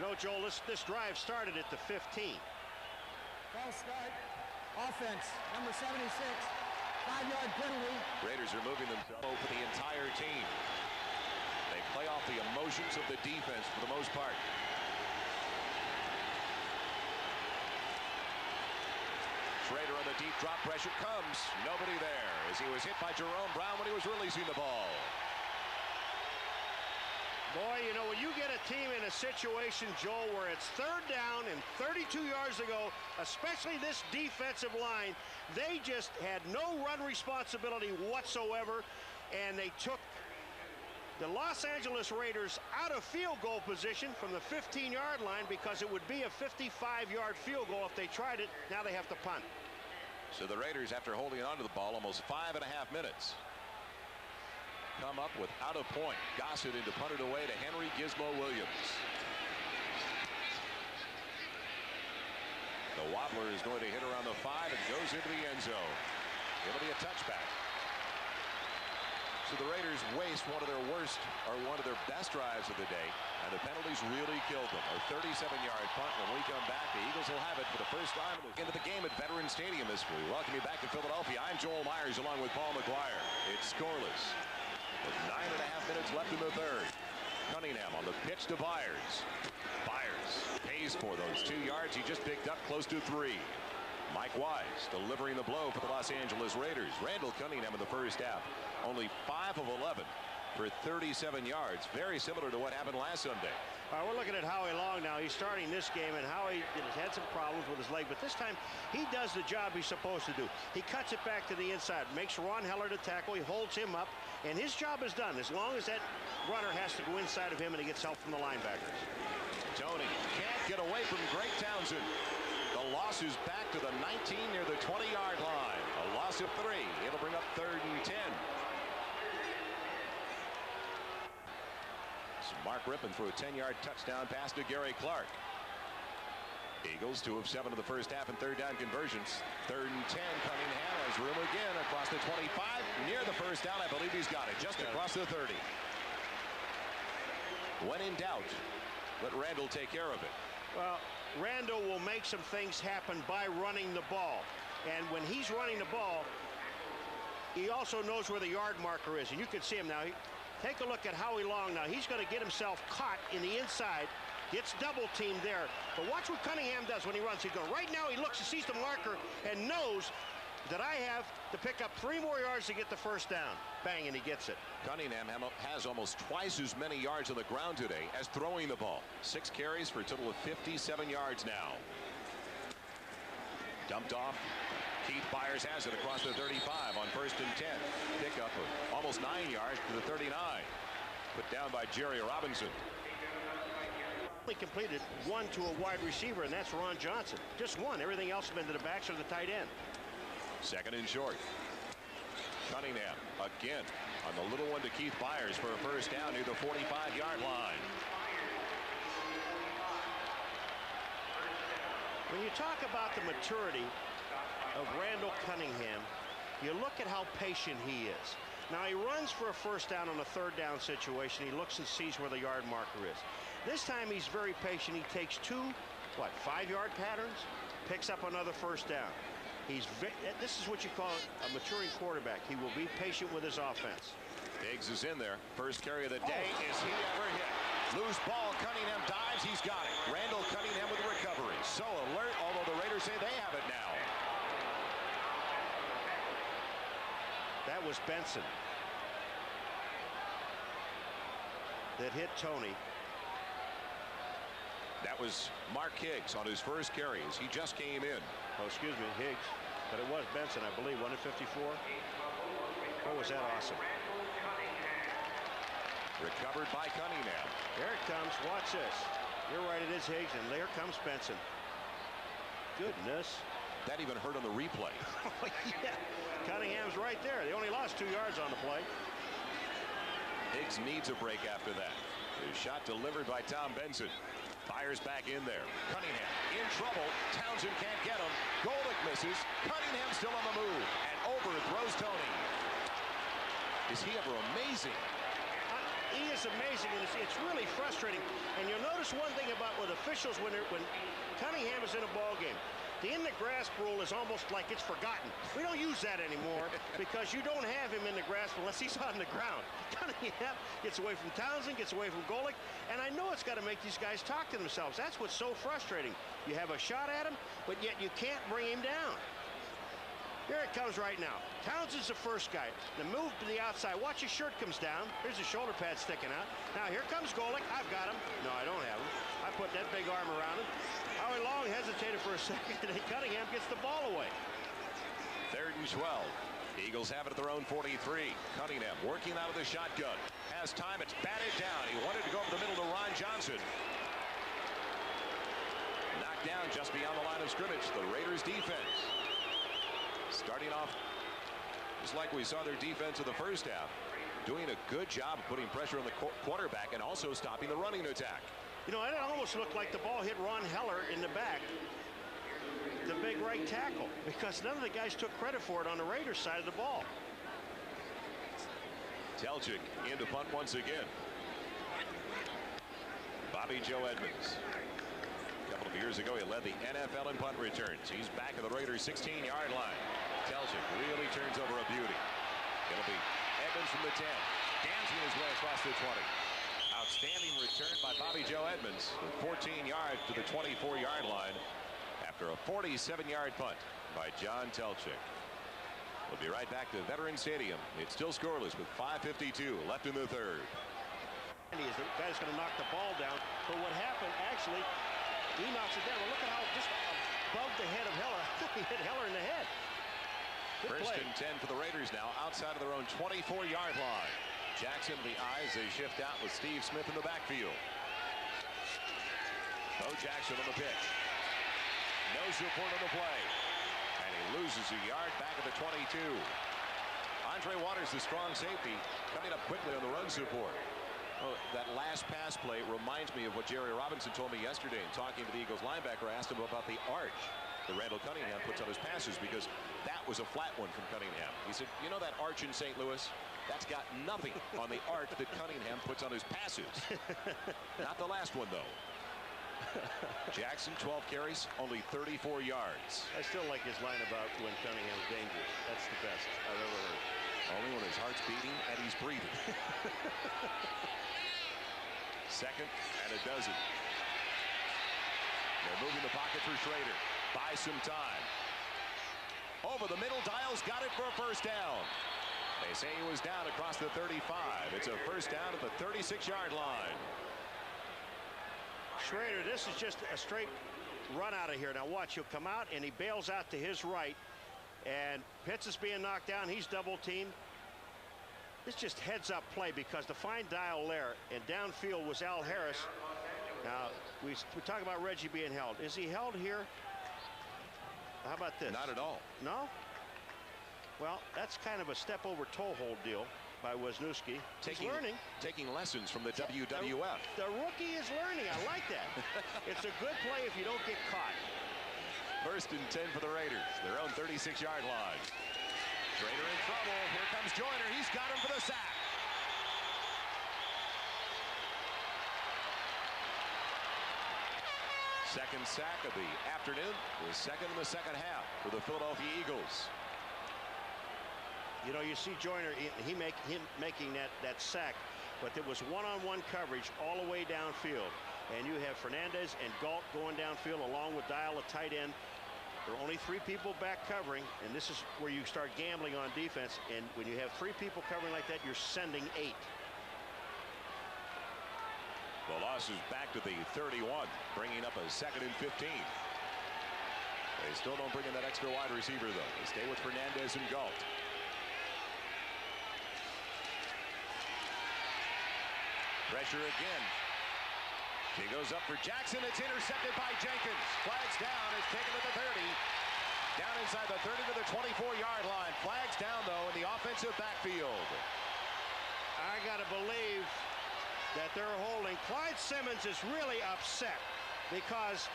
S2: You know, Joel, this drive started at the 15.
S3: False start. Offense, number 76. 5-yard penalty.
S1: Raiders are moving themselves for the entire team. They play off the emotions of the defense for the most part. Schrader on the deep drop, pressure comes. Nobody there as he was hit by Jerome Brown when he was releasing the ball.
S2: Boy, you know, when you get a team in a situation, Joel, where it's 3rd down and 32 yards to go, especially this defensive line, they just had no run responsibility whatsoever, and they took the Los Angeles Raiders out of field goal position from the 15-yard line because it would be a 55-yard field goal if they tried it. Now they have to punt.
S1: So the Raiders, after holding on to the ball almost 5.5 minutes, come up without a point. Gossett into punted away to Henry Gizmo Williams. The wobbler is going to hit around the 5 and goes into the end zone. It'll be a touchback. So the Raiders waste one of their worst, or one of their best drives of the day, and the penalties really killed them. A 37-yard punt. When we come back, the Eagles will have it for the first time into the game at Veterans Stadium this week. Welcome you back to Philadelphia. I'm Joel Myers along with Paul McGuire. It's scoreless with 9.5 minutes left in the 3rd. Cunningham on the pitch to Byers. Byers pays for those 2 yards he just picked up close to 3. Mike Wise delivering the blow for the Los Angeles Raiders. Randall Cunningham in the first half, only 5 of 11 for 37 yards. Very similar to what happened last Sunday.
S2: All right, we're looking at Howie Long now. He's starting this game, and Howie has had some problems with his leg, but this time he does the job he's supposed to do. He cuts it back to the inside, makes Ron Heller to tackle. He holds him up, and his job is done as long as that runner has to go inside of him and he gets help from the linebackers.
S1: Tony can't get away from Greg Townsend. The loss is back to the 19 near the 20-yard line. A loss of 3. It'll bring up 3rd and 10. So Mark Rippon threw a 10-yard touchdown pass to Gary Clark. Eagles 2 of 7 in the first half and 3rd down conversions. 3rd and 10. Cunningham has room again across the 25. Near the first down. I believe he's got it. Just across the 30. When in doubt, let Randall take care of it.
S2: Well, Randall will make some things happen by running the ball. And when he's running the ball, he also knows where the yard marker is. And you can see him now. Take a look at Howie Long now. He's going to get himself caught in the inside. Gets double teamed there. But watch what Cunningham does when he runs. He's going right now. He looks and sees the marker and knows that I have to pick up 3 more yards to get the first down. Bang, and he gets it.
S1: Cunningham has almost twice as many yards on the ground today as throwing the ball. 6 carries for a total of 57 yards now. Dumped off. Keith Byers has it across the 35 on 1st and 10. Pickup of almost 9 yards to the 39. Put down by Jerry Robinson.
S2: He completed 1 to a wide receiver, and that's Ron Johnson. Just 1. Everything else has been to the backs or the tight end.
S1: 2nd and short. Cunningham again on the little one to Keith Byers for a first down near the 45-yard line.
S2: When you talk about the maturity of Randall Cunningham, you look at how patient he is. Now he runs for a first down on a 3rd down situation. He looks and sees where the yard marker is. This time he's very patient. He takes 2, 5-yard patterns, picks up another first down. This is what you call a maturing quarterback. He will be patient with his offense.
S1: Diggs is in there. First carry of the day. Is he ever hit? Loose ball. Cunningham dives. He's got it. Randall Cunningham with the recovery. So alert, although the Raiders say they have it now.
S2: That was Benson that hit Tony.
S1: That was Mark Higgs on his first carry as he just came in.
S2: Oh, excuse me, Higgs. But it was Benson, I believe, 154. Oh, was that awesome.
S1: Recovered by Cunningham.
S2: There it comes. Watch this. You're right, it is Higgs, and there comes Benson. Goodness.
S1: That even hurt on the replay.
S2: Oh, yeah. Cunningham's right there. They only lost 2 yards on the play.
S1: Higgs needs a break after that. The shot delivered by Tom Benson. Byers back in there. Cunningham in trouble. Townsend can't get him. Golick misses. Cunningham still on the move. And overthrows Tony. Is he ever amazing?
S2: He is is amazing, and it's really frustrating. And you'll notice one thing about with officials when Cunningham is in a ball game. The in the grasp rule is almost like it's forgotten. We don't use that anymore because you don't have him in the grasp unless he's on the ground. Cunningham gets away from Townsend, gets away from Golic, and I know it's got to make these guys talk to themselves. That's what's so frustrating. You have a shot at him, but yet you can't bring him down. Here it comes right now. Townsend's the first guy. The move to the outside. Watch his shirt comes down. There's his shoulder pad sticking out. Now here comes Golic. I've got him. No, I don't have him. I put that big arm around him. Howie Long hesitated for a second, and Cunningham gets the ball away.
S1: 3rd and 12. Eagles have it at their own 43. Cunningham working out of the shotgun. Has time. It's batted down. He wanted to go up the middle to Ron Johnson. Knocked down just beyond the line of scrimmage. The Raiders defense starting off just like we saw their defense in the first half. Doing a good job of putting pressure on the quarterback and also stopping the running attack.
S2: You know, it almost looked like the ball hit Ron Heller in the back, the big right tackle, because none of the guys took credit for it on the Raiders side of the ball.
S1: Telchik into punt once again. Bobby Joe Edmonds. A couple of years ago, he led the NFL in punt returns. He's back at the Raiders' 16-yard line. Telchik really turns over a beauty. It'll be Edmonds from the 10. Dancing his way across the 20. Outstanding return by Bobby Joe Edmonds. 14 yards to the 24-yard line after a 47-yard punt by John Telchik. We'll be right back to Veterans Stadium. It's still scoreless with 5:52 left in the 3rd.
S2: And he's the guy that's going to knock the ball down. But what happened, actually, he knocks it down. Well, look at how just above the head of Heller. He hit Heller in the head. Good
S1: First
S2: play.
S1: and 10 for the Raiders now outside of their own 24-yard line. Jackson, the eyes, they shift out with Steve Smith in the backfield. Bo Jackson on the pitch. No support on the play. And he loses a yard back at the 22. Andre Waters, the strong safety, coming up quickly on the run support. Oh, that last pass play reminds me of what Jerry Robinson told me yesterday in talking to the Eagles linebacker. I asked him about the arch that Randall Cunningham puts on his passes because that was a flat one from Cunningham. He said, you know that arch in St. Louis? That's got nothing on the arch that Cunningham puts on his passes. Not the last one, though. Jackson, 12 carries, only 34 yards.
S2: I still like his line about when Cunningham's dangerous. That's the best I've ever heard.
S1: Only when his heart's beating and he's breathing. 2nd and a dozen. They're moving the pocket for Schrader. Buy some time. Over the middle, Dials got it for a first down. They say he was down across the 35. It's a first down at the 36-yard line.
S2: Schrader, this is just a straight run out of here. Now watch, he'll come out and he bails out to his right. And Pitts is being knocked down. He's double teamed. This just heads up play because to find Dial there and downfield was Al Harris. Now we talk about Reggie being held. Is he held here? How about this?
S1: Not at all.
S2: No? Well, that's kind of a step over toe hold deal by Wisniewski. He's learning.
S1: Taking lessons from the WWF.
S2: The rookie is learning. I like that. It's a good play if you don't get caught.
S1: 1st and 10 for the Raiders. Their own 36-yard line. Schrader in trouble. Here comes Joyner. He's got him for the sack. Second sack of the afternoon. The second in the second half for the Philadelphia Eagles.
S2: You know, you see Joyner, him making that sack, but there was one-on-one coverage all the way downfield. And you have Fernandez and Galt going downfield along with Dial, a tight end. There are only 3 people back covering, and this is where you start gambling on defense. And when you have 3 people covering like that, you're sending 8.
S1: The loss is back to the 31, bringing up a 2nd and 15. They still don't bring in that extra wide receiver, though. They stay with Fernandez and Galt. Pressure again. He goes up for Jackson. It's intercepted by Jenkins. Flags down. It's taken to the 30. Down inside the 30 to the 24-yard line. Flags down, though, in the offensive backfield.
S2: I got to believe that they're holding. Clyde Simmons is really upset because,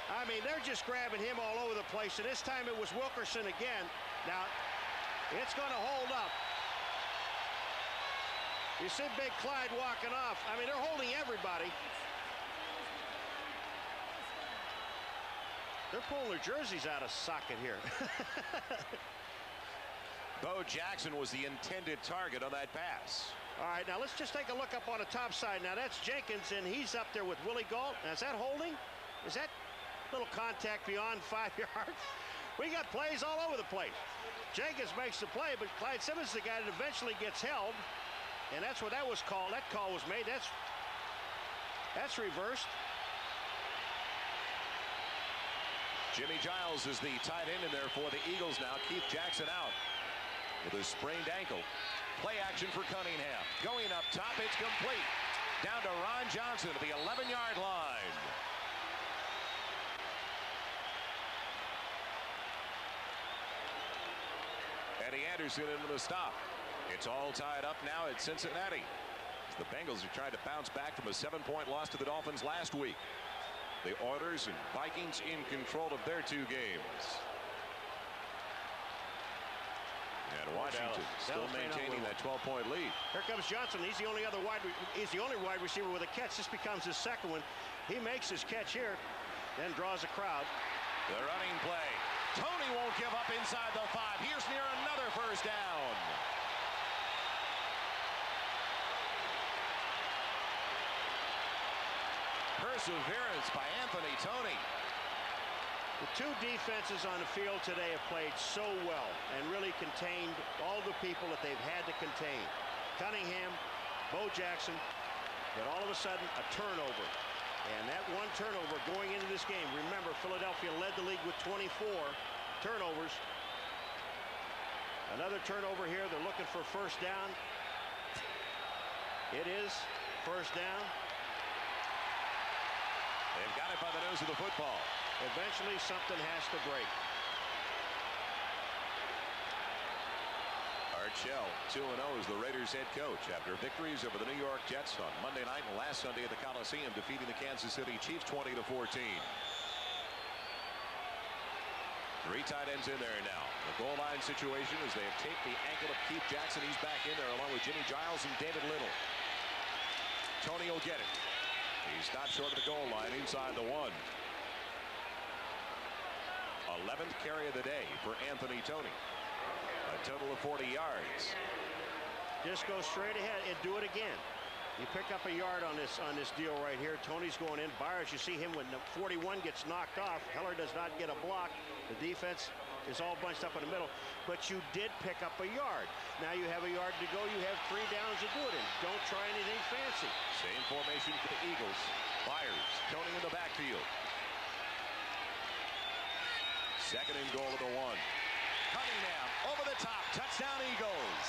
S2: I mean, they're just grabbing him all over the place. And this time it was Wilkerson again. Now, it's going to hold up. You see Big Clyde walking off. I mean, they're holding everybody. They're pulling their jerseys out of socket here.
S1: Bo Jackson was the intended target on that pass.
S2: All right, now let's just take a look up on the top side. Now that's Jenkins, and he's up there with Willie Gault. Now, is that holding? Is that little contact beyond 5 yards? We got plays all over the place. Jenkins makes the play, but Clyde Simmons is the guy that eventually gets held, and that's what that was called. That call was made. That's reversed.
S1: Jimmy Giles is the tight end in there for the Eagles now. Keith Jackson out with a sprained ankle. Play action for Cunningham. Going up top, it's complete. Down to Ron Johnson at the 11-yard line. Eddie Anderson into the stop. It's all tied up now at Cincinnati. The Bengals are trying to bounce back from a 7-point loss to the Dolphins last week. The Oilers and Vikings in control of their 2 games. And Washington still maintaining that 12-point lead.
S2: Here comes Johnson. He's the only wide receiver with a catch. This becomes his second one. He makes his catch here, then draws a crowd.
S1: The running play. Tony won't give up inside the 5. Here's near another first down. Perseverance by Anthony Tony.
S2: The 2 defenses on the field today have played so well and really contained all the people that they've had to contain. Cunningham, Bo Jackson, but all of a sudden a turnover. And that one turnover going into this game. Remember, Philadelphia led the league with 24 turnovers. Another turnover here. They're looking for first down. It is first down.
S1: They've got it by the nose of the football.
S2: Eventually, something has to break.
S1: Art Shell, 2-0 as the Raiders head coach after victories over the New York Jets on Monday night and last Sunday at the Coliseum, defeating the Kansas City Chiefs 20-14. 3 tight ends in there now. The goal line situation as they have taped the ankle of Keith Jackson. He's back in there along with Jimmy Giles and David Little. Tony will get it. He stopped short of the goal line inside the 1. 11th carry of the day for Anthony Tony. A total of 40 yards.
S2: Just go straight ahead and do it again. You pick up a yard on this deal right here. Tony's going in. Byers, you see him when the 41 gets knocked off. Heller does not get a block. The defense is all bunched up in the middle. But you did pick up a yard. Now you have a yard to go. You have 3 downs to do it in. Don't try anything fancy.
S1: Same formation for the Eagles. Byers, Tony in the backfield. Second and goal at the 1. Cunningham over the top. Touchdown Eagles.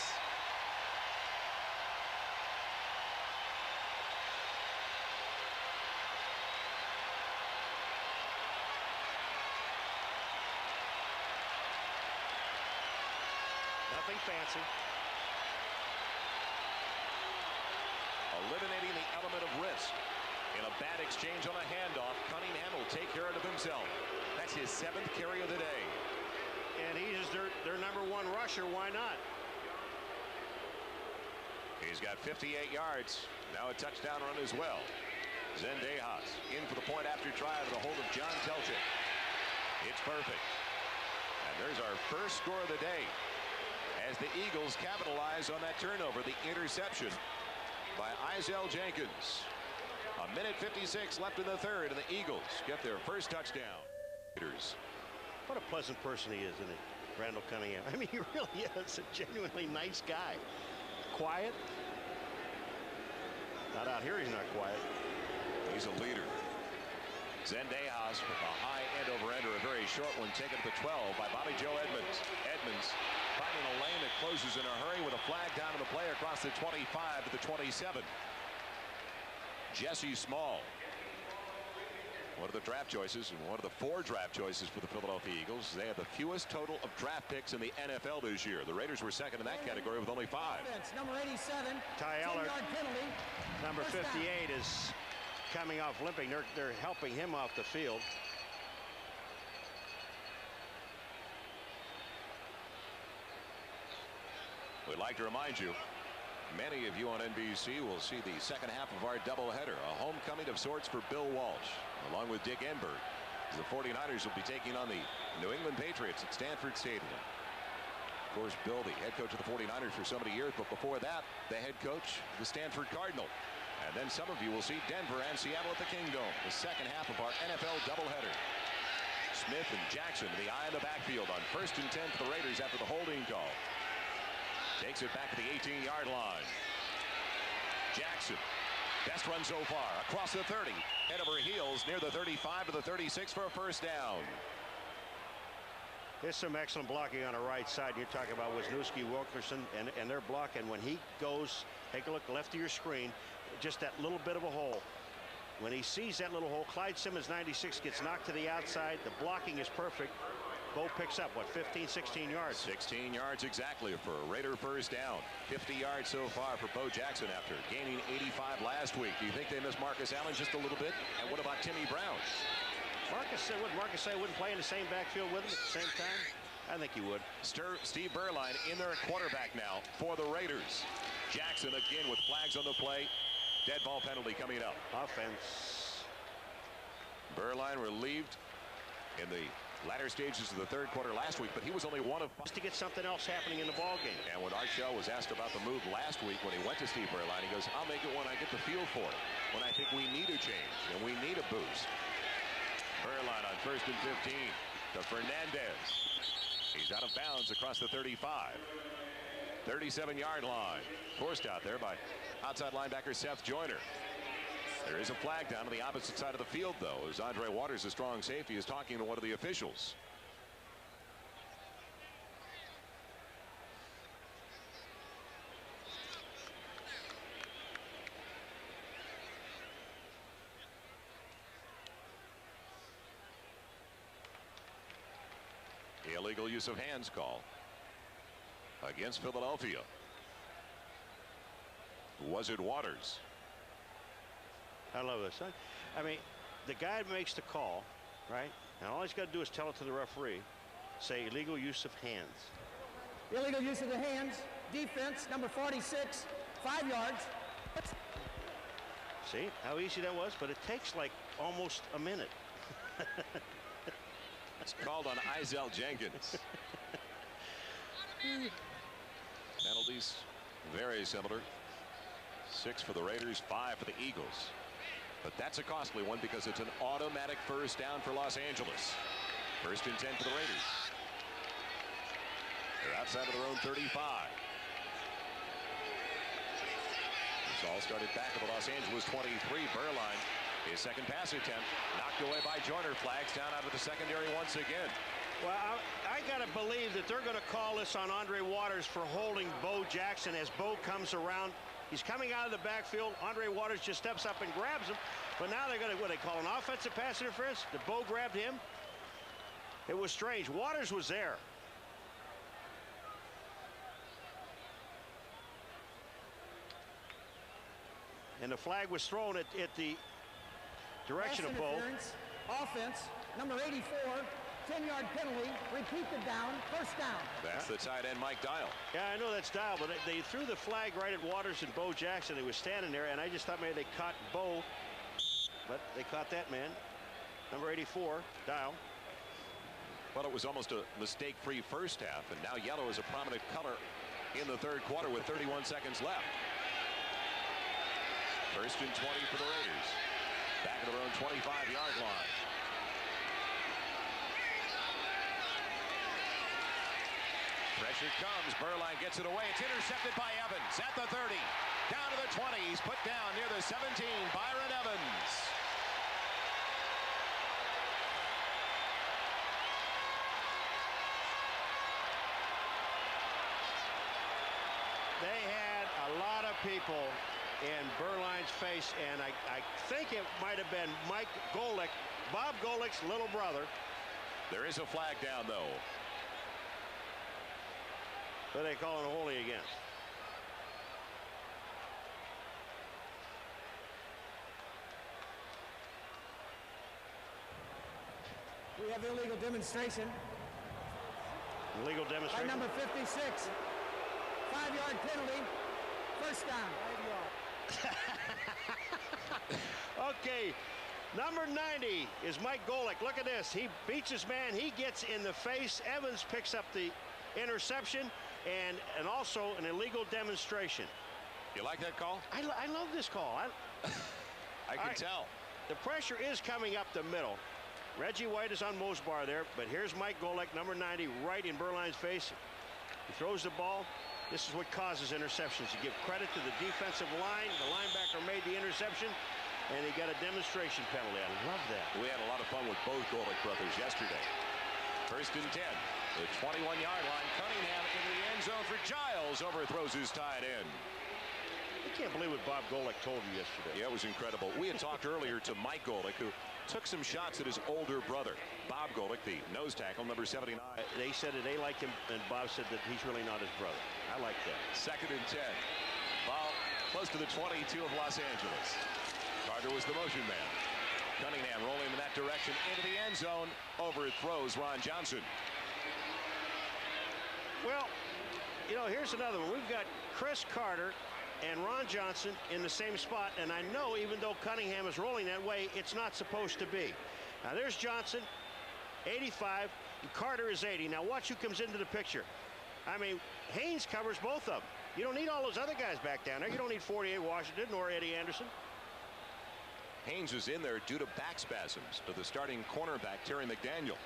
S2: Nothing fancy.
S1: Eliminating the element of risk. In a bad exchange on a handoff, Cunningham will take care of it himself. That's his 7th carry of the day.
S2: And he is their number 1 rusher. Why not?
S1: He's got 58 yards. Now a touchdown run as well. Zendejas in for the point after try to the hold of John Telchik. It's perfect. And there's our first score of the day as the Eagles capitalize on that turnover, the interception by Isel Jenkins. A minute 56 left in the 3rd, and the Eagles get their first touchdown.
S2: What a pleasant person he is, isn't he? Randall Cunningham. I mean, he really is a genuinely nice guy. Quiet. Not out here, he's not quiet.
S1: He's a leader. Zendejas with a high end-over-ender, a very short one taken to the 12 by Bobby Joe Edmonds. Edmonds finding a lane that closes in a hurry with a flag down to the play across the 25 to the 27. Jesse Small. One of the draft choices and one of the 4 draft choices for the Philadelphia Eagles. They have the fewest total of draft picks in the NFL this year. The Raiders were second in that category with only 5.
S3: Number 87.
S2: Ty Eller,
S3: penalty.
S2: number 58, is coming off limping. They're helping him off the field.
S1: We'd like to remind you Many of you on NBC will see the second half of our doubleheader, a homecoming of sorts for Bill Walsh, along with Dick Enberg. The 49ers will be taking on the New England Patriots at Stanford Stadium. Of course, Bill, the head coach of the 49ers for so many years, but before that, the head coach of the Stanford Cardinal. And then some of you will see Denver and Seattle at the Kingdome, the second half of our NFL doubleheader. Smith and Jackson to the eye in the backfield on 1st and 10 for the Raiders after the holding call. Takes it back to the 18-yard line. Jackson, best run so far, across the 30, head over heels near the 35 to the 36 for a first down.
S2: There's some excellent blocking on the right side. You're talking about Wisniewski, Wilkerson, and their block. And when he goes, take a look left of your screen, just that little bit of a hole. When he sees that little hole, Clyde Simmons, 96, gets knocked to the outside. The blocking is perfect. Bo picks up, what, 15, 16 yards?
S1: 16 yards exactly for a Raider first down. 50 yards so far for Bo Jackson after gaining 85 last week. Do you think they miss Marcus Allen just a little bit? And what about Timmy Brown?
S2: Marcus say wouldn't play in the same backfield with him at the same time? I think he would.
S1: Steve Berline in there at quarterback now for the Raiders. Jackson again with flags on the play. Dead ball penalty coming up.
S2: Offense.
S1: Berline relieved in the latter stages of the third quarter last week, but he was only one of
S2: to get something else happening in the ball game.
S1: And when Archell was asked about the move last week when he went to Steve Berline, he goes, I'll make it when I get the feel for it, when I think we need a change and we need a boost. Berline on 1st and 15 to Fernandez. He's out of bounds across the 35. 37-yard line. Forced out there by outside linebacker Seth Joyner. There is a flag down on the opposite side of the field, though, as Andre Waters, a strong safety, is talking to one of the officials. Illegal use of hands call against Philadelphia. Was it Waters?
S2: I love this. I mean, the guy makes the call, right? And all he's got to do is tell it to the referee. Say illegal use of hands.
S3: Illegal use of the hands. Defense, number 46, 5 yards.
S2: See how easy that was? But it takes like almost a minute.
S1: It's called on Izell Jenkins. Penalties very similar. 6 for the Raiders, 5 for the Eagles. But that's a costly one because it's an automatic first down for Los Angeles. 1st and 10 for the Raiders. They're outside of their own 35. This all started back at the Los Angeles 23. Berline, his second pass attempt, knocked away by Joyner. Flags down out of the secondary once again.
S2: Well, I got to believe that they're going to call this on Andre Waters for holding Bo Jackson as Bo comes around. He's coming out of the backfield. Andre Waters just steps up and grabs him. But now they're going to, what they call an offensive pass interference? The Bo grabbed him. It was strange. Waters was there. And the flag was thrown at the direction of Bo.
S3: Offense, number 84, 10-yard penalty, repeat the down, first down.
S1: That's the tight end, Mike Dial.
S2: Yeah, I know that's Dial, but they threw the flag right at Waters and Bo Jackson. He was standing there, and I just thought maybe they caught Bo, but they caught that man. Number 84, Dial.
S1: Well, it was almost a mistake-free first half, and now yellow is a prominent color in the third quarter with 31 seconds left. 1st and 20 for the Raiders. Back at their own 25-yard line. Pressure comes. Berline gets it away. It's intercepted by Evans at the 30. Down to the 20. He's put down near the 17. Byron Evans.
S2: They had a lot of people in Berline's face, and I think it might have been Mike Golick, Bob Golick's little brother.
S1: There is a flag down, though.
S2: What are they calling a holding against?
S3: We have illegal demonstration.
S2: Illegal demonstration.
S3: By number 56, 5-yard penalty. First down.
S2: Okay, number 90 is Mike Golic. Look at this. He beats his man. He gets in the face. Evans picks up the interception and also an illegal demonstration.
S1: You like that call?
S2: I love this call.
S1: I can tell.
S2: The pressure is coming up the middle. Reggie White is on Mosbar there, but here's Mike Golic, number 90, right in Berline's face. He throws the ball. This is what causes interceptions. You give credit to the defensive line. The linebacker made the interception, and he got a demonstration penalty. I love that.
S1: We had a lot of fun with both Golic brothers yesterday. First and 10. The 21-yard line. Cunningham into the end zone for Giles. Overthrows his tight end.
S2: I can't believe what Bob Golic told you yesterday.
S1: Yeah, it was incredible. We had talked earlier to Mike Golic, who took some shots at his older brother, Bob Golic, the nose tackle, number 79.
S2: They said that they like him, and Bob said that he's really not his brother. I like that.
S1: Second and 10. Ball close to the 22 of Los Angeles. Carter was the motion man. Cunningham rolling in that direction into the end zone. Overthrows Ron Johnson.
S2: Well, you know, here's another one. We've got Chris Carter and Ron Johnson in the same spot, and I know even though Cunningham is rolling that way, it's not supposed to be. Now there's Johnson, 85, and Carter is 80. Now watch who comes into the picture. I mean, Haynes covers both of them. You don't need all those other guys back down there. You don't need 48 Washington or Eddie Anderson.
S1: Haynes was in there due to back spasms to the starting cornerback, Terry McDaniel.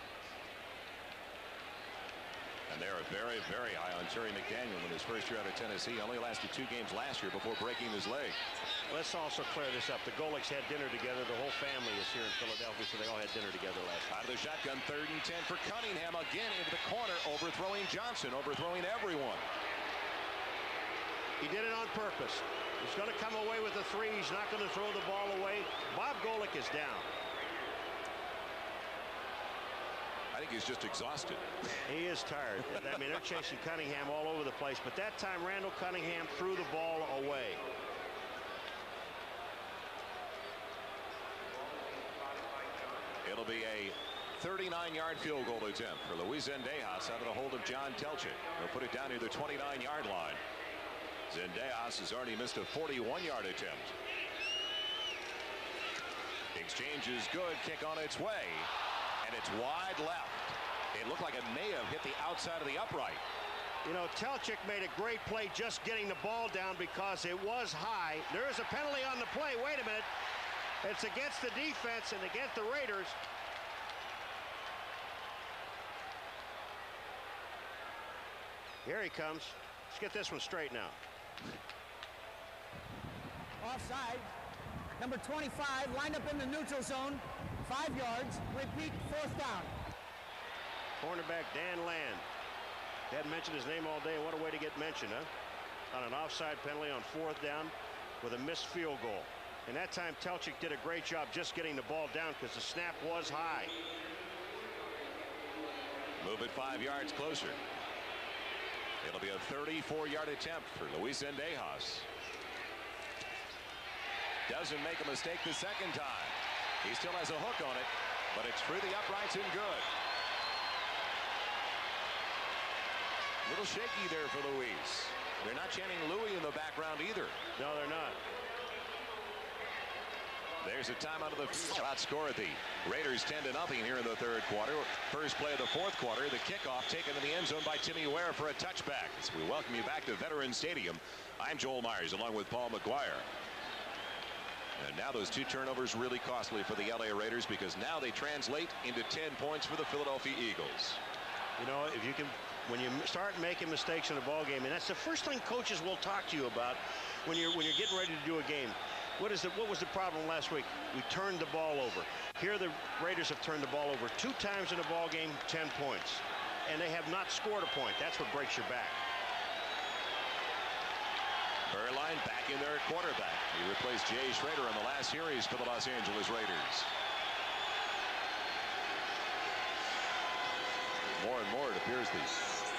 S1: And they are very, very high on Terry McDaniel in his first year out of Tennessee. Only lasted 2 games last year before breaking his leg.
S2: Let's also clear this up. The Golics had dinner together. The whole family is here in Philadelphia, so they all had dinner together last night.
S1: Out of the shotgun, 3rd and 10 for Cunningham. Again into the corner, overthrowing Johnson, overthrowing everyone.
S2: He did it on purpose. He's going to come away with a 3. He's not going to throw the ball away. Bob Golic is down.
S1: I think he's just exhausted.
S2: He is tired. I mean, they're chasing Cunningham all over the place, but that time Randall Cunningham threw the ball away.
S1: It'll be a 39-yard field goal attempt for Luis Zendejas out of the hold of John Telchik. They'll put it down near the 29-yard line. Zendejas has already missed a 41-yard attempt. Exchange is good. Kick on its way. And it's wide left. It looked like it may have hit the outside of the upright.
S2: You know, Telchik made a great play just getting the ball down because it was high. There is a penalty on the play. Wait a minute. It's against the defense and against the Raiders. Here he comes. Let's get this one straight now.
S3: Offside. Number 25 lined up in the neutral zone. 5 yards. Repeat, 4th down.
S2: Cornerback Dan Land. Hadn't mentioned his name all day. What a way to get mentioned, huh? On an offside penalty on 4th down with a missed field goal. And that time Telchik did a great job just getting the ball down because the snap was high.
S1: Move it 5 yards closer. It'll be a 34-yard attempt for Luis Zendejas. Doesn't make a mistake the second time. He still has a hook on it, but it's through the uprights and good. A little shaky there for Luis. They're not chanting Louis in the background either.
S2: No, they're not.
S1: There's a timeout of the field. Outscored the Raiders 10-0 here in the 3rd quarter. First play of the 4th quarter. The kickoff taken in the end zone by Timmy Ware for a touchback. As we welcome you back to Veterans Stadium, I'm Joel Myers along with Paul McGuire. And now those 2 turnovers really costly for the LA Raiders because now they translate into 10 points for the Philadelphia Eagles.
S2: You know, if you can, when you start making mistakes in a ball game, and that's the first thing coaches will talk to you about when you're getting ready to do a game. What was the problem last week? We turned the ball over. Here the Raiders have turned the ball over 2 times in a ball game, 10 points. And they have not scored a point. That's what breaks your back.
S1: Berline back in there at quarterback. He replaced Jay Schrader in the last series for the Los Angeles Raiders. More and more it appears the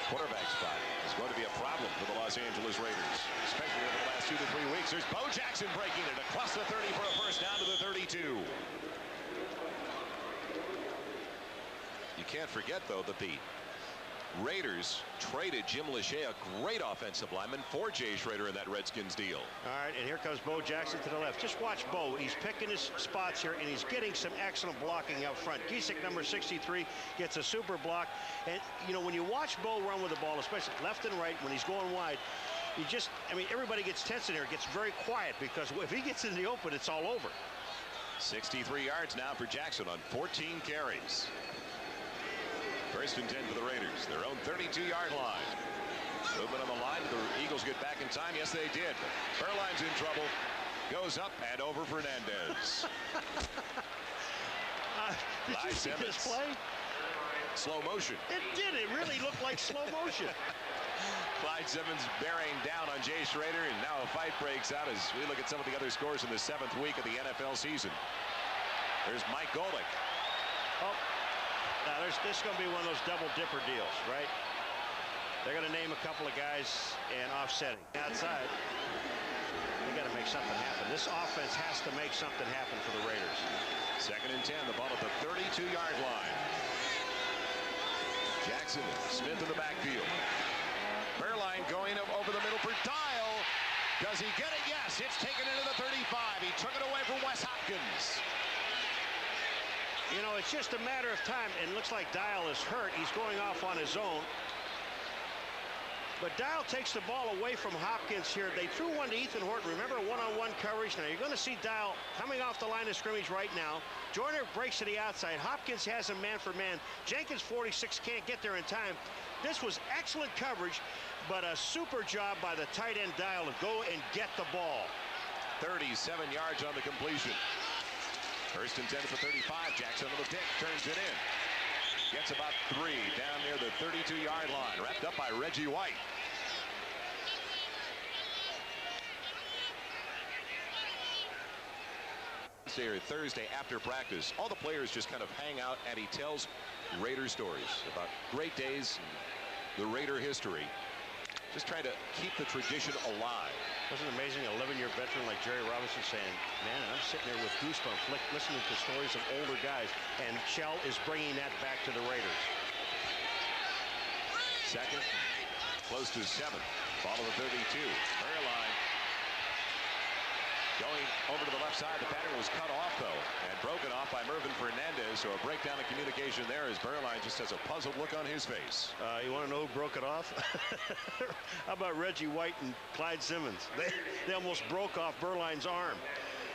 S1: quarterback spot is going to be a problem for the Los Angeles Raiders, especially over the last 2 to 3 weeks. There's Bo Jackson breaking it across the 30 for a first down to the 32. You can't forget, though, that the Raiders traded Jim Lachey, a great offensive lineman, for Jay Schroeder in that Redskins deal.
S2: All right, and here comes Bo Jackson to the left. Just watch Bo. He's picking his spots here, and he's getting some excellent blocking up front. Giesick, number 63, gets a super block. And, you know, when you watch Bo run with the ball, especially left and right, when he's going wide, you just, I mean, everybody gets tense in here. It gets very quiet because if he gets in the open, it's all over.
S1: 63 yards now for Jackson on 14 carries. First and 10 for the Raiders, their own 32-yard line. Movement on the line. The Eagles get back in time. Yes, they did. Beuerlein's in trouble. Goes up and over Fernandez.
S2: Did you see this play?
S1: Slow motion.
S2: It did. It really looked like slow motion.
S1: Clyde Simmons bearing down on Jay Schroeder, and now a fight breaks out as we look at some of the other scores in the 7th week of the NFL season. There's Mike Golick.
S2: Oh. Now, this is going to be one of those double dipper deals, right? They're going to name a couple of guys and offsetting. Outside, they got to make something happen. This offense has to make something happen for the Raiders.
S1: 2nd and 10, the ball at the 32-yard line. Jackson, Smith in the backfield. Beuerlein going over the middle for Dial. Does he get it? Yes, it's taken into the 35. He took it away from Wes Hopkins.
S2: You know, it's just a matter of time, and it looks like Dial is hurt. He's going off on his own. But Dial takes the ball away from Hopkins here. They threw one to Ethan Horton. Remember, one-on-one coverage. Now, you're going to see Dial coming off the line of scrimmage right now. Joyner breaks to the outside. Hopkins has him man for man. Jenkins, 46, can't get there in time. This was excellent coverage, but a super job by the tight end Dial to go and get the ball.
S1: 37 yards on the completion. First and 10 for 35. Jackson on the pick, turns it in. Gets about 3 down near the 32-yard line. Wrapped up by Reggie White. Thursday after practice, all the players just kind of hang out, and he tells Raider stories about great days, the Raider history. Just trying to keep the tradition alive.
S2: Wasn't it amazing? An 11-year veteran like Jerry Robinson saying, man, I'm sitting there with goosebumps listening to stories of older guys, and Shell is bringing that back to the Raiders.
S1: 2nd, close to 7. Ball of the 32. Beuerlein going over to the left side. The pattern was cut off, though, and broken off by Mervin Fernandez. So a breakdown in communication there as Beuerlein just has a puzzled look on his face.
S2: You want to know who broke it off? How about Reggie White and Clyde Simmons? They almost broke off Beuerlein's arm.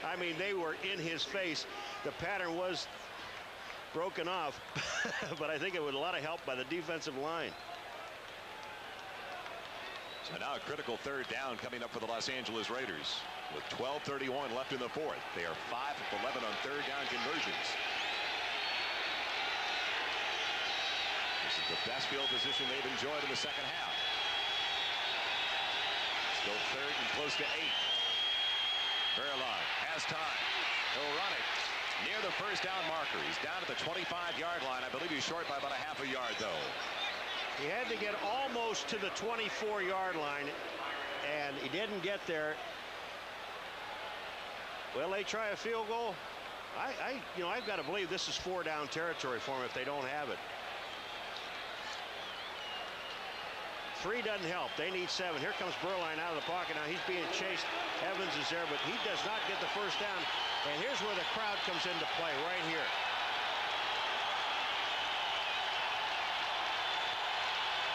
S2: I mean, they were in his face. The pattern was broken off, but I think it was a lot of help by the defensive line.
S1: So now a critical 3rd down coming up for the Los Angeles Raiders. With 12:31 left in the 4th. They are 5 of 11 on 3rd down conversions. This is the best field position they've enjoyed in the 2nd half. Still 3rd and close to 8. Beuerlein has time. He'll run it near the 1st down marker. He's down at the 25-yard line. I believe he's short by about a half a yard, though.
S2: He had to get almost to the 24-yard line, and he didn't get there. Will they try a field goal? I've got to believe this is 4-down territory for them if they don't have it. 3 doesn't help. They need 7. Here comes Beuerlein out of the pocket. Now he's being chased. Evans is there, but he does not get the 1st down. And here's where the crowd comes into play, right here.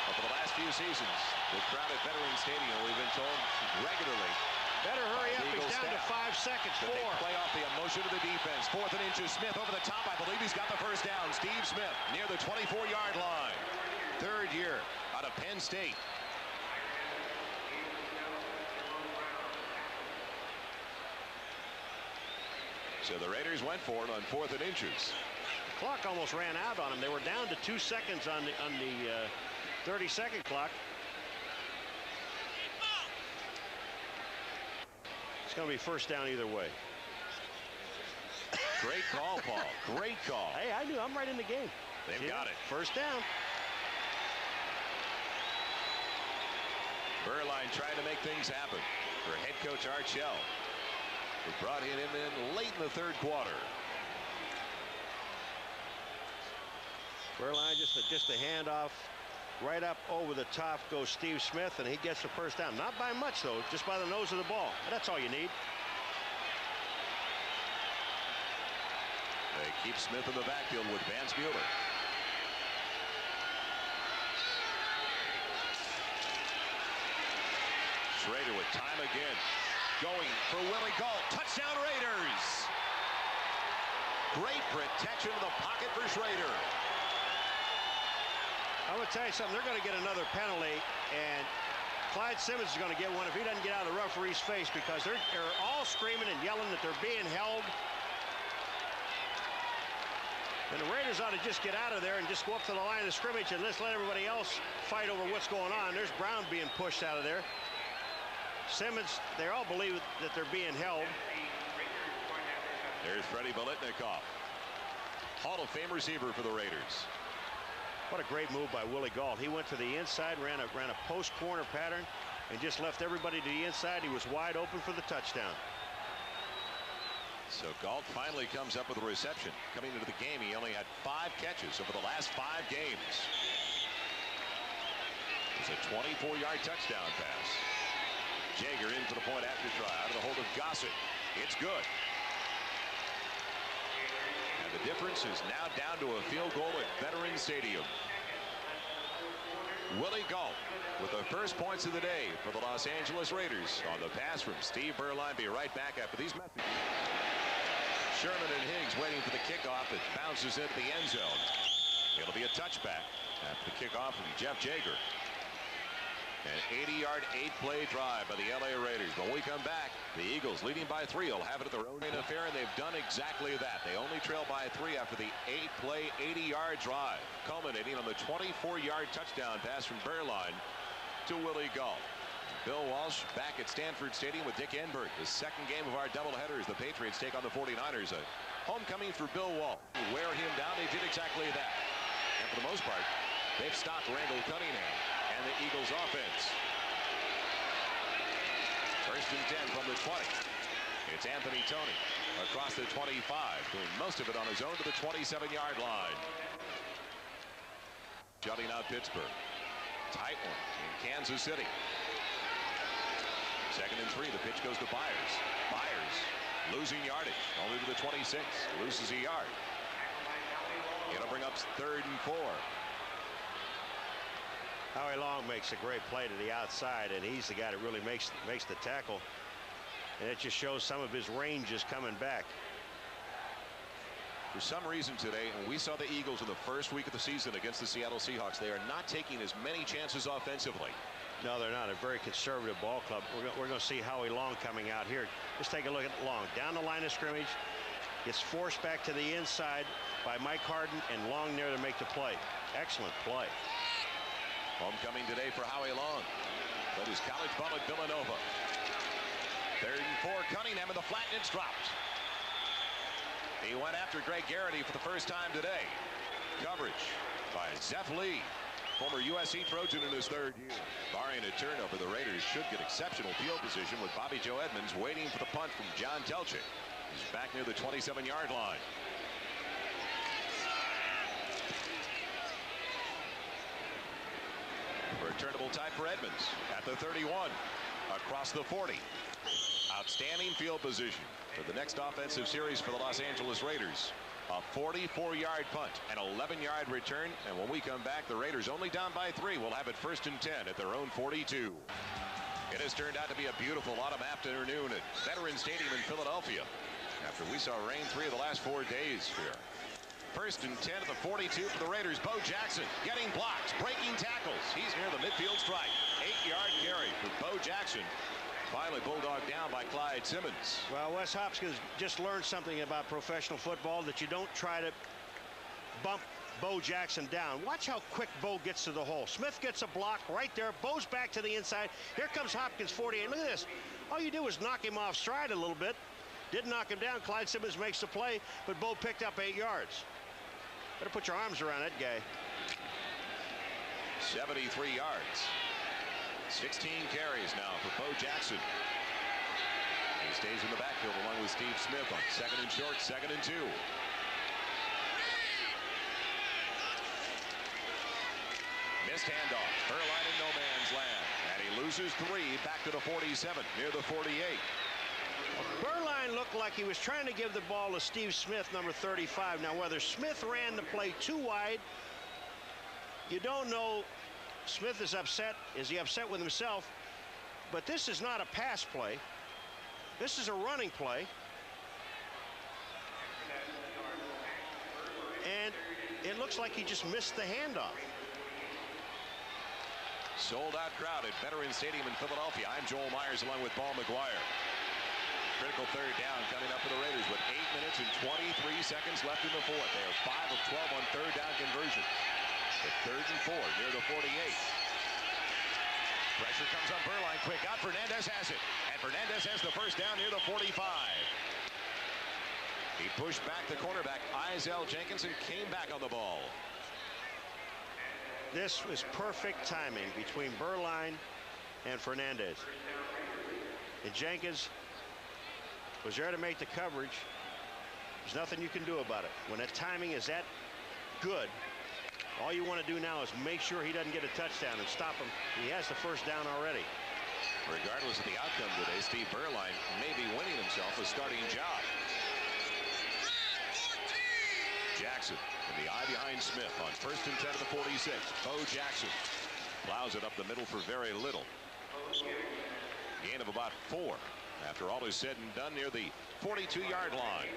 S1: For the last few seasons, the crowd at Veterans Stadium, we've been told regularly.
S2: Better hurry up. He's down to 5 seconds. 4.
S1: They play off the emotion of the defense. 4th and inches. Smith over the top. I believe he's got the 1st down. Steve Smith near the 24-yard line. 3rd year out of Penn State. So the Raiders went for it on 4th and inches.
S2: The clock almost ran out on them. They were down to 2 seconds on the 30-second clock. It's going to be 1st down either way.
S1: Great call, Paul. Great call.
S2: Hey, I knew. I'm right in the game.
S1: They've got it.
S2: 1st down.
S1: Beuerlein trying to make things happen for head coach Art Shell, who brought him in late in the 3rd quarter.
S2: Beuerlein just a handoff. Right up over the top goes Steve Smith, and he gets the first down. Not by much, though, just by the nose of the ball. That's all you need.
S1: They keep Smith in the backfield with Vance Mueller. Schrader with time again. Going for Willie Gault. Touchdown Raiders. Great protection in the pocket for Schrader.
S2: I'm going to tell you something. They're going to get another penalty, and Clyde Simmons is going to get one if he doesn't get out of the referee's face, because they're all screaming and yelling that they're being held. And the Raiders ought to just get out of there and just go up to the line of scrimmage and let's let everybody else fight over what's going on. There's Brown being pushed out of there. Simmons, they all believe that they're being held.
S1: There's Freddie Biletnikoff, Hall of Fame receiver for the Raiders.
S2: What a great move by Willie Gault. He went to the inside, ran a post corner pattern, and just left everybody to the inside. He was wide open for the touchdown.
S1: So Gault finally comes up with a reception. Coming into the game, he only had 5 catches over the last 5 games. It's a 24-yard touchdown pass. Jaeger in for the point after try out of the hold of Gossett. It's good. And the difference is now down to a field goal at Veterans Stadium. Willie Gault with the first points of the day for the Los Angeles Raiders on the pass from Steve Berline. Be right back after these messages. Sherman and Higgs waiting for the kickoff. It bounces into the end zone. It'll be a touchback after the kickoff from Jeff Jaeger. An 80-yard, 8-play drive by the LA Raiders. When we come back, the Eagles leading by 3 will have it at their own affair, and they've done exactly that. They only trail by 3 after the 8-play, 80-yard drive, culminating on the 24-yard touchdown pass from Berline to Willie Gault. Bill Walsh back at Stanford Stadium with Dick Enberg. The second game of our doubleheader as the Patriots take on the 49ers. A homecoming for Bill Walsh. Wear him down. They did exactly that. And for the most part, they've stopped Randall Cunningham and the Eagles offense. First and 10 from the 20. It's Anthony Toney across the 25, doing most of it on his own to the 27-yard line. Shutting out Pittsburgh. Tight one in Kansas City. Second and 3. The pitch goes to Byers. Byers losing yardage. Only to the 26. Loses a yard. It'll bring up 3rd and 4.
S2: Howie Long makes a great play to the outside, and he's the guy that really makes the tackle. And it just shows some of his range is coming back.
S1: For some reason today, and we saw the Eagles in the first week of the season against the Seattle Seahawks, they are not taking as many chances offensively.
S2: No, they're not. A very conservative ball club. We're going to see Howie Long coming out here. Just take a look at Long. Down the line of scrimmage. Gets forced back to the inside by Mike Harden, and Long there to make the play. Excellent play.
S1: Homecoming today for Howie Long. But his college ball at Villanova. 3rd and 4. Cunningham in the flat, and it's dropped. He went after Greg Garrity for the first time today. Coverage by Zeph Lee, former USC Trojan in his 3rd year. Barring a turnover, the Raiders should get exceptional field position with Bobby Joe Edmonds waiting for the punt from John Telchik. He's back near the 27-yard line. Returnable type for Edmonds at the 31, across the 40. Outstanding field position for the next offensive series for the Los Angeles Raiders. A 44-yard punt, an 11-yard return, and when we come back, the Raiders only down by 3 will have it 1st and 10 at their own 42. It has turned out to be a beautiful autumn afternoon at Veterans Stadium in Philadelphia after we saw rain 3 of the last 4 days here. 1st and 10 at the 42 for the Raiders. Bo Jackson getting blocks, breaking tackles. He's near the midfield stripe. 8-yard carry for Bo Jackson. Finally bulldog down by Clyde Simmons.
S2: Well, Wes Hopkins just learned something about professional football, that you don't try to bump Bo Jackson down. Watch how quick Bo gets to the hole. Smith gets a block right there. Bo's back to the inside. Here comes Hopkins, 48. Look at this. All you do is knock him off stride a little bit. Didn't knock him down. Clyde Simmons makes the play, but Bo picked up 8 yards. Better put your arms around that guy.
S1: 73 yards. 16 carries now for Bo Jackson. He stays in the backfield along with Steve Smith on 2nd and short, 2nd and 2. Fast handoff. Beuerlein in no man's land. And he loses 3 back to the 47 near the 48.
S2: Beuerlein looked like he was trying to give the ball to Steve Smith, number 35. Now, whether Smith ran the play too wide, you don't know. Smith is upset. Is he upset with himself? But this is not a pass play. This is a running play. And it looks like he just missed the handoff.
S1: Sold out crowd at Veterans Stadium in Philadelphia. I'm Joel Myers along with Paul McGuire. Critical third down coming up for the Raiders with 8 minutes and 23 seconds left in the fourth. They are 5 of 12 on third down conversion. At 3rd and 4 near the 48. Pressure comes on Beuerlein. Quick out. Fernandez has it. And Fernandez has the first down near the 45. He pushed back the cornerback, Isaiah Jenkins, and came back on the ball.
S2: This was perfect timing between Beuerlein and Fernandez. And Jenkins was there to make the coverage. There's nothing you can do about it. When that timing is that good, all you want to do now is make sure he doesn't get a touchdown and stop him. He has the first down already.
S1: Regardless of the outcome today, Steve Beuerlein may be winning himself a starting job. Jackson in the eye behind Smith on 1st and 10 at the 46. Bo Jackson plows it up the middle for very little. Gain of about 4 after all is said and done near the 42-yard line.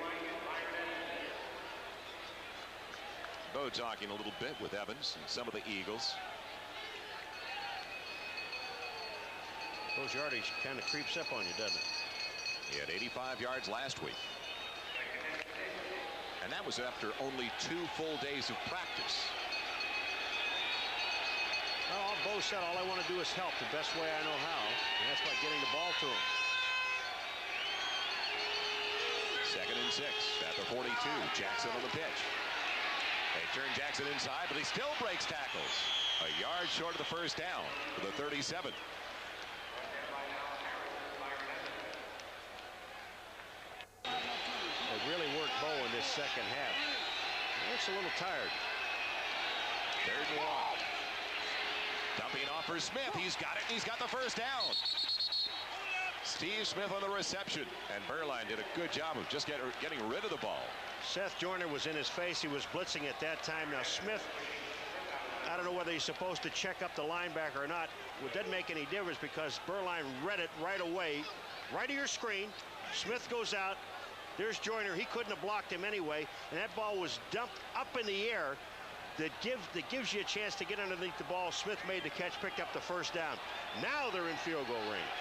S1: Bo talking a little bit with Evans and some of the Eagles.
S2: Those yardage kind of creeps up on you, doesn't it?
S1: He had 85 yards last week. And that was after only 2 full days of practice.
S2: Well, Bo said, all I want to do is help the best way I know how, and that's by getting the ball to him.
S1: 2nd and 6 at the 42. Jackson on the pitch. They turn Jackson inside, but he still breaks tackles. A yard short of the first down for the 37.
S2: They really worked Bo in this second half. He looks a little tired.
S1: 3rd and 1. Dumping off for Smith. He's got it. He's got the first down. Steve Smith on the reception. And Beuerlein did a good job of just getting rid of the ball.
S2: Seth Joyner was in his face. He was blitzing at that time. Now Smith, I don't know whether he's supposed to check up the linebacker or not. It doesn't make any difference because Beuerlein read it right away. Right of your screen. Smith goes out. There's Joyner. He couldn't have blocked him anyway. And that ball was dumped up in the air. That gives you a chance to get underneath the ball. Smith made the catch, picked up the first down. Now they're in field goal range.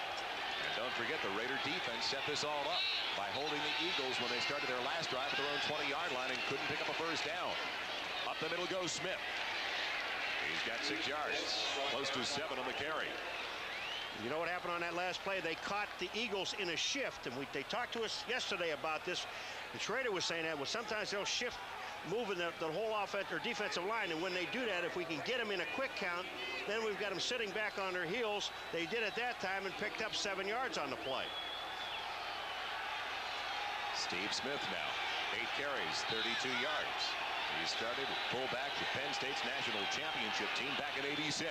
S1: And don't forget, the Raider defense set this all up by holding the Eagles when they started their last drive at their own 20-yard line and couldn't pick up a first down. Up the middle goes Smith. He's got 6 yards, close to 7 on the carry.
S2: You know what happened on that last play? They caught the Eagles in a shift, and they talked to us yesterday about this. And Schrader was saying that, well, sometimes they'll shift, moving the whole offense or defensive line, and when they do that, if we can get them in a quick count, then we've got them sitting back on their heels. They did at that time and picked up 7 yards on the play.
S1: Steve Smith now, 8 carries, 32 yards. He started at fullback for Penn State's national championship team back in '86.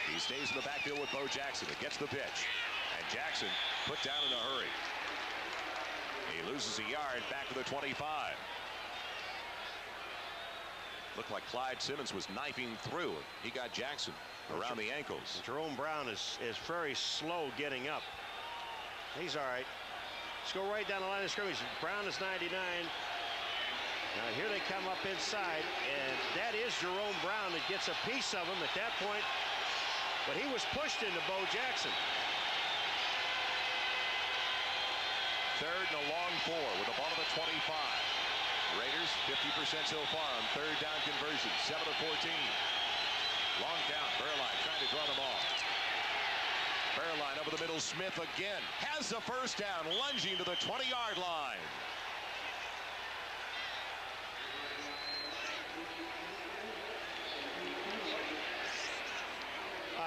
S1: He stays in the backfield with Bo Jackson. It gets the pitch. And Jackson put down in a hurry. He loses a yard back to the 25. Looked like Clyde Simmons was knifing through. He got Jackson around the ankles.
S2: Jerome Brown is very slow getting up. He's all right. Let's go right down the line of scrimmage. Brown is 99. Now here they come up inside, and that is Jerome Brown that gets a piece of him at that point. But he was pushed into Bo Jackson.
S1: 3rd and a long 4 with the ball at the 25. Raiders 50% so far on third down conversion. 7 of 14. Long count. Beuerlein trying to draw them off. Beuerlein over the middle. Smith again has the first down, lunging to the 20-yard line.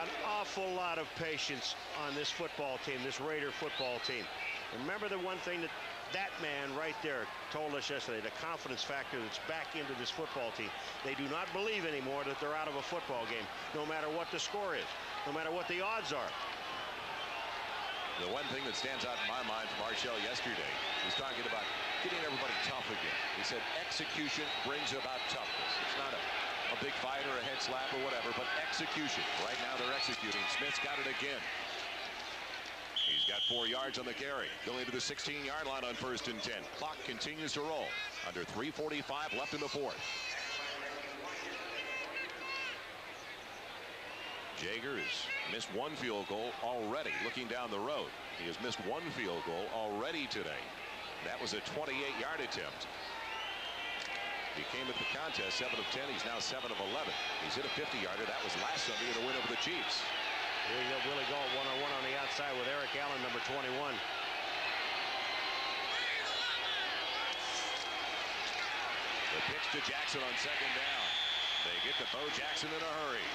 S2: An awful lot of patience on this football team, this Raider football team. Remember the one thing that That man right there told us yesterday the confidence factor that's back into this football team. They do not believe anymore that they're out of a football game, no matter what the score is, no matter what the odds are.
S1: The one thing that stands out in my mind from Marshall yesterday, he's talking about getting everybody tough again. He said execution brings about toughness. It's not a big fight or a head slap or whatever, but execution. Right now they're executing. Smith's got it again. He's got 4 yards on the carry. Going to the 16-yard line on 1st and 10. Clock continues to roll. Under 3:45 left in the 4th. Jaeger has missed 1 field goal already. Looking down the road, he has missed 1 field goal already today. That was a 28-yard attempt. He came at the contest 7 of 10. He's now 7 of 11. He's hit a 50-yarder. That was last Sunday in a win over the Chiefs.
S2: Here we go, Willie Gault one-on-one on the outside with Eric Allen, number 21.
S1: The pitch to Jackson on 2nd down. They get to Bo Jackson in a hurry.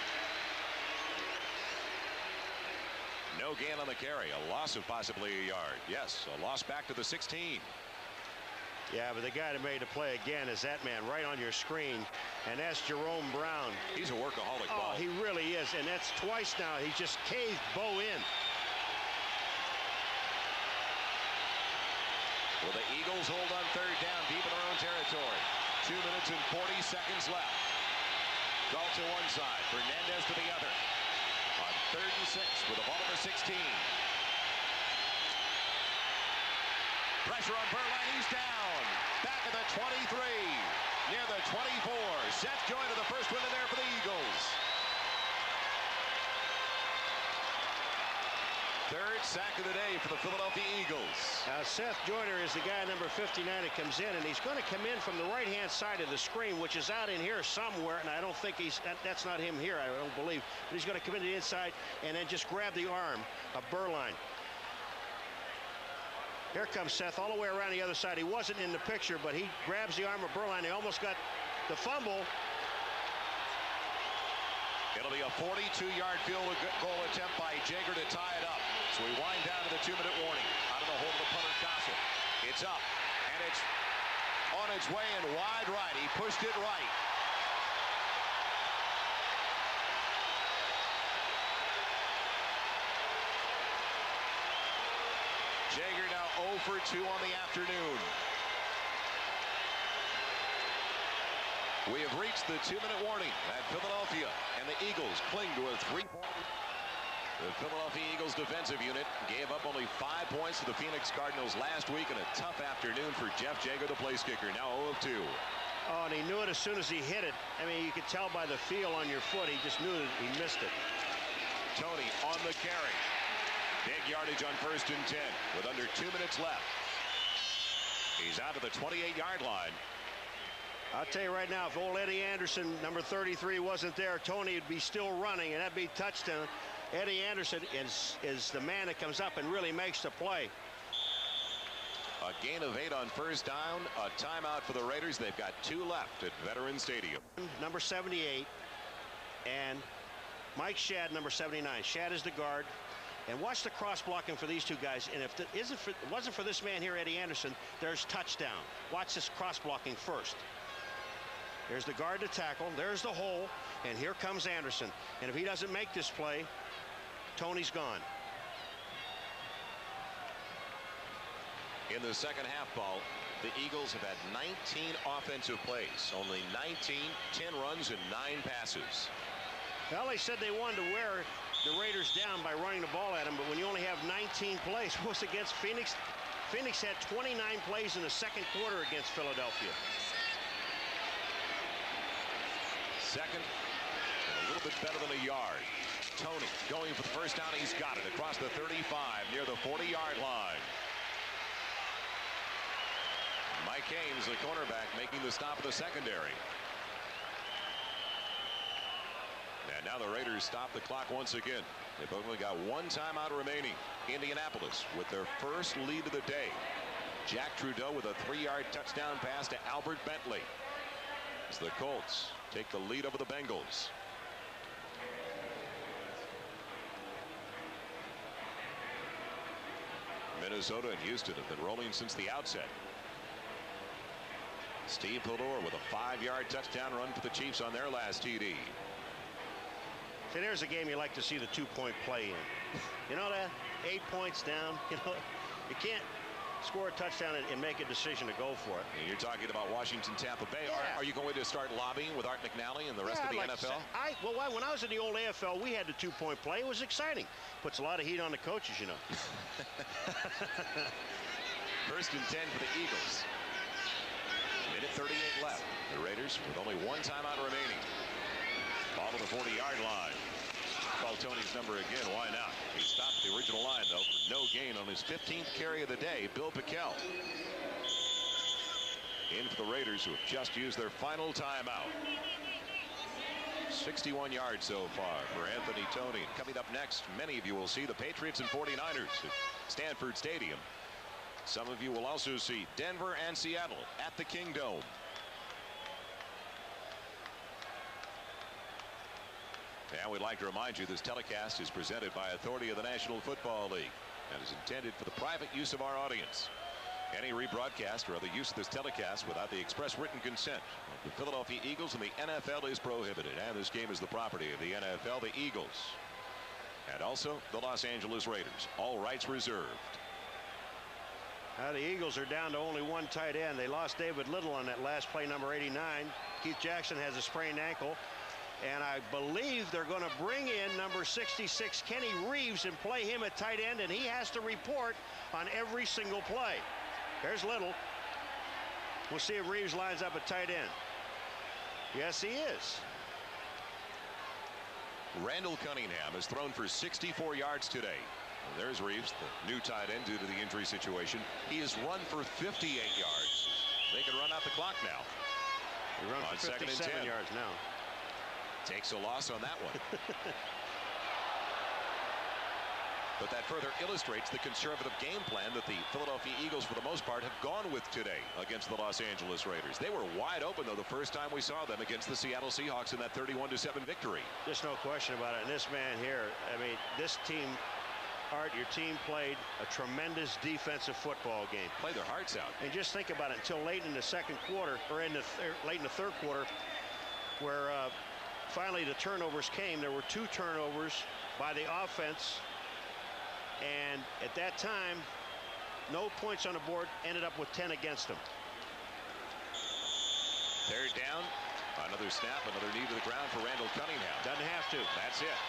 S1: No gain on the carry. A loss of possibly a yard. Yes, a loss back to the 16.
S2: Yeah, but the guy that made the play again is that man right on your screen, and that's Jerome Brown.
S1: He's a workaholic ball.
S2: He really is, and that's twice now. He's just caved Bo in.
S1: Well, the Eagles hold on 3rd down deep in their own territory. 2 minutes and 40 seconds left. Gault to one side, Fernandez to the other. On 3rd and 6 with the ball at the 16. Pressure on Beuerlein, he's down. Back at the 23, near the 24. Seth Joyner the first one in there for the Eagles. 3rd sack of the day for the Philadelphia Eagles.
S2: Now Seth Joyner is the guy number 59 that comes in, and he's going to come in from the right-hand side of the screen, which is out in here somewhere, and I don't think that's not him here, I don't believe. But he's going to come in to the inside and then just grab the arm of Beuerlein. Here comes Seth all the way around the other side. He wasn't in the picture, but he grabs the arm of Beuerlein. He almost got the fumble.
S1: It'll be a 42-yard field goal attempt by Jaeger to tie it up. So we wind down to the 2-minute warning. Out of the hold of the punter, Gossett. It's up, and it's on its way and wide right. He pushed it right. Jaeger now 0 for 2 on the afternoon. We have reached the 2-minute warning at Philadelphia, and the Eagles cling to a 3-point. The Philadelphia Eagles defensive unit gave up only 5 points to the Phoenix Cardinals last week in a tough afternoon for Jeff Jaeger, the place kicker, now 0 of 2.
S2: Oh, and he knew it as soon as he hit it. I mean, you could tell by the feel on your foot. He just knew that he missed it.
S1: Toney on the carry. Big yardage on 1st and 10 with under 2 minutes left. He's out to the 28-yard line.
S2: I'll tell you right now, if old Eddie Anderson, number 33, wasn't there, Toney would be still running, and that'd be touchdown. Eddie Anderson is the man that comes up and really makes the play.
S1: A gain of 8 on 1st down. A timeout for the Raiders. They've got 2 left at Veterans Stadium.
S2: Number 78 and Mike Shad, number 79. Shad is the guard. And watch the cross blocking for these two guys. And if it wasn't for this man here, Eddie Anderson, there's touchdown. Watch this cross blocking first. There's the guard to tackle. There's the hole. And here comes Anderson. And if he doesn't make this play, Toney's gone.
S1: In the second half, Paul, the Eagles have had 19 offensive plays. Only 19, 10 runs, and 9 passes.
S2: Well, they said they wanted to wear the Raiders down by running the ball at them, but when you only have 19 plays, was against Phoenix. Phoenix had 29 plays in the second quarter against Philadelphia.
S1: Second, and a little bit better than a yard. Toney going for the first down. He's got it across the 35 near the 40-yard line. Mike Haynes, the cornerback, making the stop in the secondary. And now the Raiders stop the clock once again. They've only got 1 timeout remaining. Indianapolis with their first lead of the day. Jack Trudeau with a 3-yard touchdown pass to Albert Bentley. As the Colts take the lead over the Bengals. Minnesota and Houston have been rolling since the outset. Steve Pildor with a 5-yard touchdown run for the Chiefs on their last TD.
S2: See, there's a game you like to see the 2-point play in. You know that? 8 points down. You know, you can't score a touchdown and make a decision to go for it.
S1: And you're talking about Washington, Tampa Bay.
S2: Yeah.
S1: Are you going to start lobbying with Art McNally and the rest of the NFL?
S2: Well, when I was in the old AFL, we had the 2-point play. It was exciting. Puts a lot of heat on the coaches, you know.
S1: First and 10 for the Eagles. Minute 38 left. The Raiders with only 1 timeout remaining. Ball to the 40-yard line. Call Tony's number again. Why not? He stopped the original line, though, for no gain on his 15th carry of the day. Bill Pickel. In for the Raiders, who have just used their final timeout. 61 yards so far for Anthony Toney. Coming up next, many of you will see the Patriots and 49ers at Stanford Stadium. Some of you will also see Denver and Seattle at the Kingdome. And we'd like to remind you this telecast is presented by authority of the National Football League and is intended for the private use of our audience. Any rebroadcast or other use of this telecast without the express written consent of the Philadelphia Eagles and the NFL is prohibited. And this game is the property of the NFL, the Eagles, and also the Los Angeles Raiders. All rights reserved.
S2: The Eagles are down to only 1 tight end. They lost David Little on that last play, number 89. Keith Jackson has a sprained ankle. And I believe they're going to bring in number 66, Kenny Reeves, and play him at tight end. And he has to report on every single play. There's Little. We'll see if Reeves lines up at tight end. Yes, he is.
S1: Randall Cunningham has thrown for 64 yards today. There's Reeves, the new tight end due to the injury situation. He has run for 58 yards. They can run out the clock now.
S2: He runs for 57 yards now.
S1: Takes a loss on that one. But that further illustrates the conservative game plan that the Philadelphia Eagles, for the most part, have gone with today against the Los Angeles Raiders. They were wide open, though, the first time we saw them against the Seattle Seahawks in that 31-7 victory.
S2: There's no question about it. And this man here, I mean, this team, Art, your team played a tremendous defensive football game.
S1: Played their hearts out.
S2: And just think about it, until late in the second quarter, or late in the third quarter, where finally the turnovers came. There were 2 turnovers by the offense. And at that time, no points on the board, ended up with 10 against them.
S1: Third down, another snap, another knee to the ground for Randall Cunningham.
S2: Doesn't have to.
S1: That's it.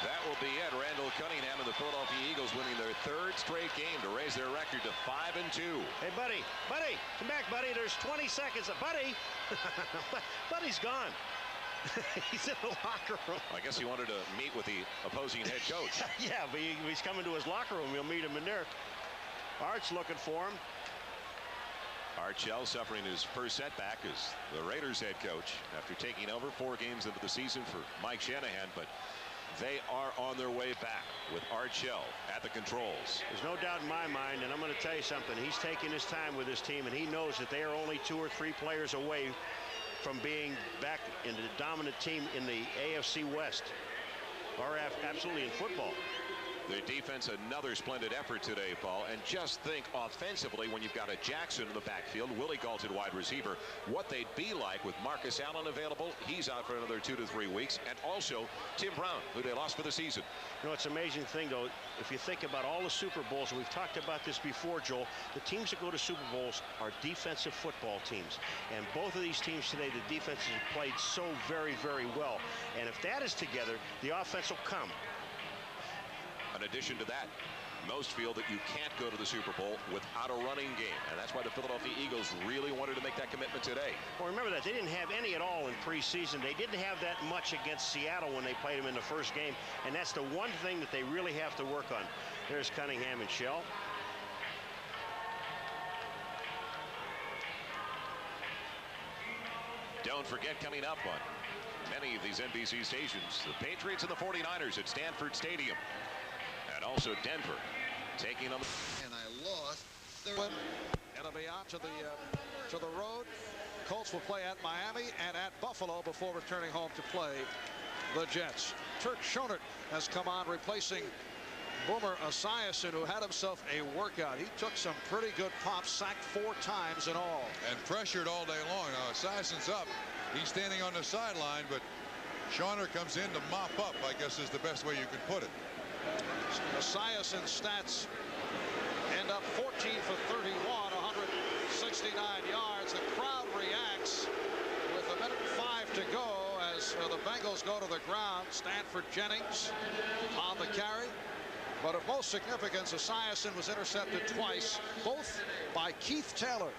S1: That will be it. Randall Cunningham and the Philadelphia Eagles winning their 3rd straight game to raise their record to 5-2.
S2: Hey, buddy, come back, buddy. There's 20 seconds. Buddy, buddy's gone. He's in the locker room.
S1: I guess he wanted to meet with the opposing head coach.
S2: Yeah, but he's coming to his locker room. He'll meet him in there. Art's looking for him.
S1: Art Shell suffering his first setback as the Raiders head coach after taking over 4 games into the season for Mike Shanahan, but they are on their way back with Art Shell at the controls.
S2: There's no doubt in my mind, and I'm going to tell you something. He's taking his time with his team, and he knows that they are only 2 or 3 players away from being back in the dominant team in the AFC West, or absolutely in football.
S1: Their defense, another splendid effort today, Paul. And just think offensively, when you've got a Jackson in the backfield, Willie Gault at wide receiver, what they'd be like with Marcus Allen available. He's out for another 2 to 3 weeks. And also Tim Brown, who they lost for the season.
S2: You know, it's an amazing thing, though. If you think about all the Super Bowls, we've talked about this before, Joel, the teams that go to Super Bowls are defensive football teams. And both of these teams today, the defenses have played so very, very well. And if that is together, the offense will come.
S1: In addition to that, most feel that you can't go to the Super Bowl without a running game. And that's why the Philadelphia Eagles really wanted to make that commitment today.
S2: Well, remember that they didn't have any at all in preseason. They didn't have that much against Seattle when they played them in the first game. And that's the one thing that they really have to work on. There's Cunningham and Shell.
S1: Don't forget, coming up on many of these NBC stations, the Patriots and the 49ers at Stanford Stadium. And also Denver taking them.
S4: And I lost. And it'll be out to the road. Colts will play at Miami and at Buffalo before returning home to play the Jets. Turk Schonert has come on, replacing Boomer Esiason, who had himself a workout. He took some pretty good pops, sacked 4 times in all.
S5: And pressured all day long. Now Esiason's up. He's standing on the sideline, but Schonert comes in to mop up, I guess is the best way you could put it.
S4: Esiason's stats end up 14 for 31, 169 yards. The crowd reacts with 1:05 to go as the Bengals go to the ground. Stanford Jennings on the carry. But of most significance, Esiason was intercepted twice, both by Keith Taylor.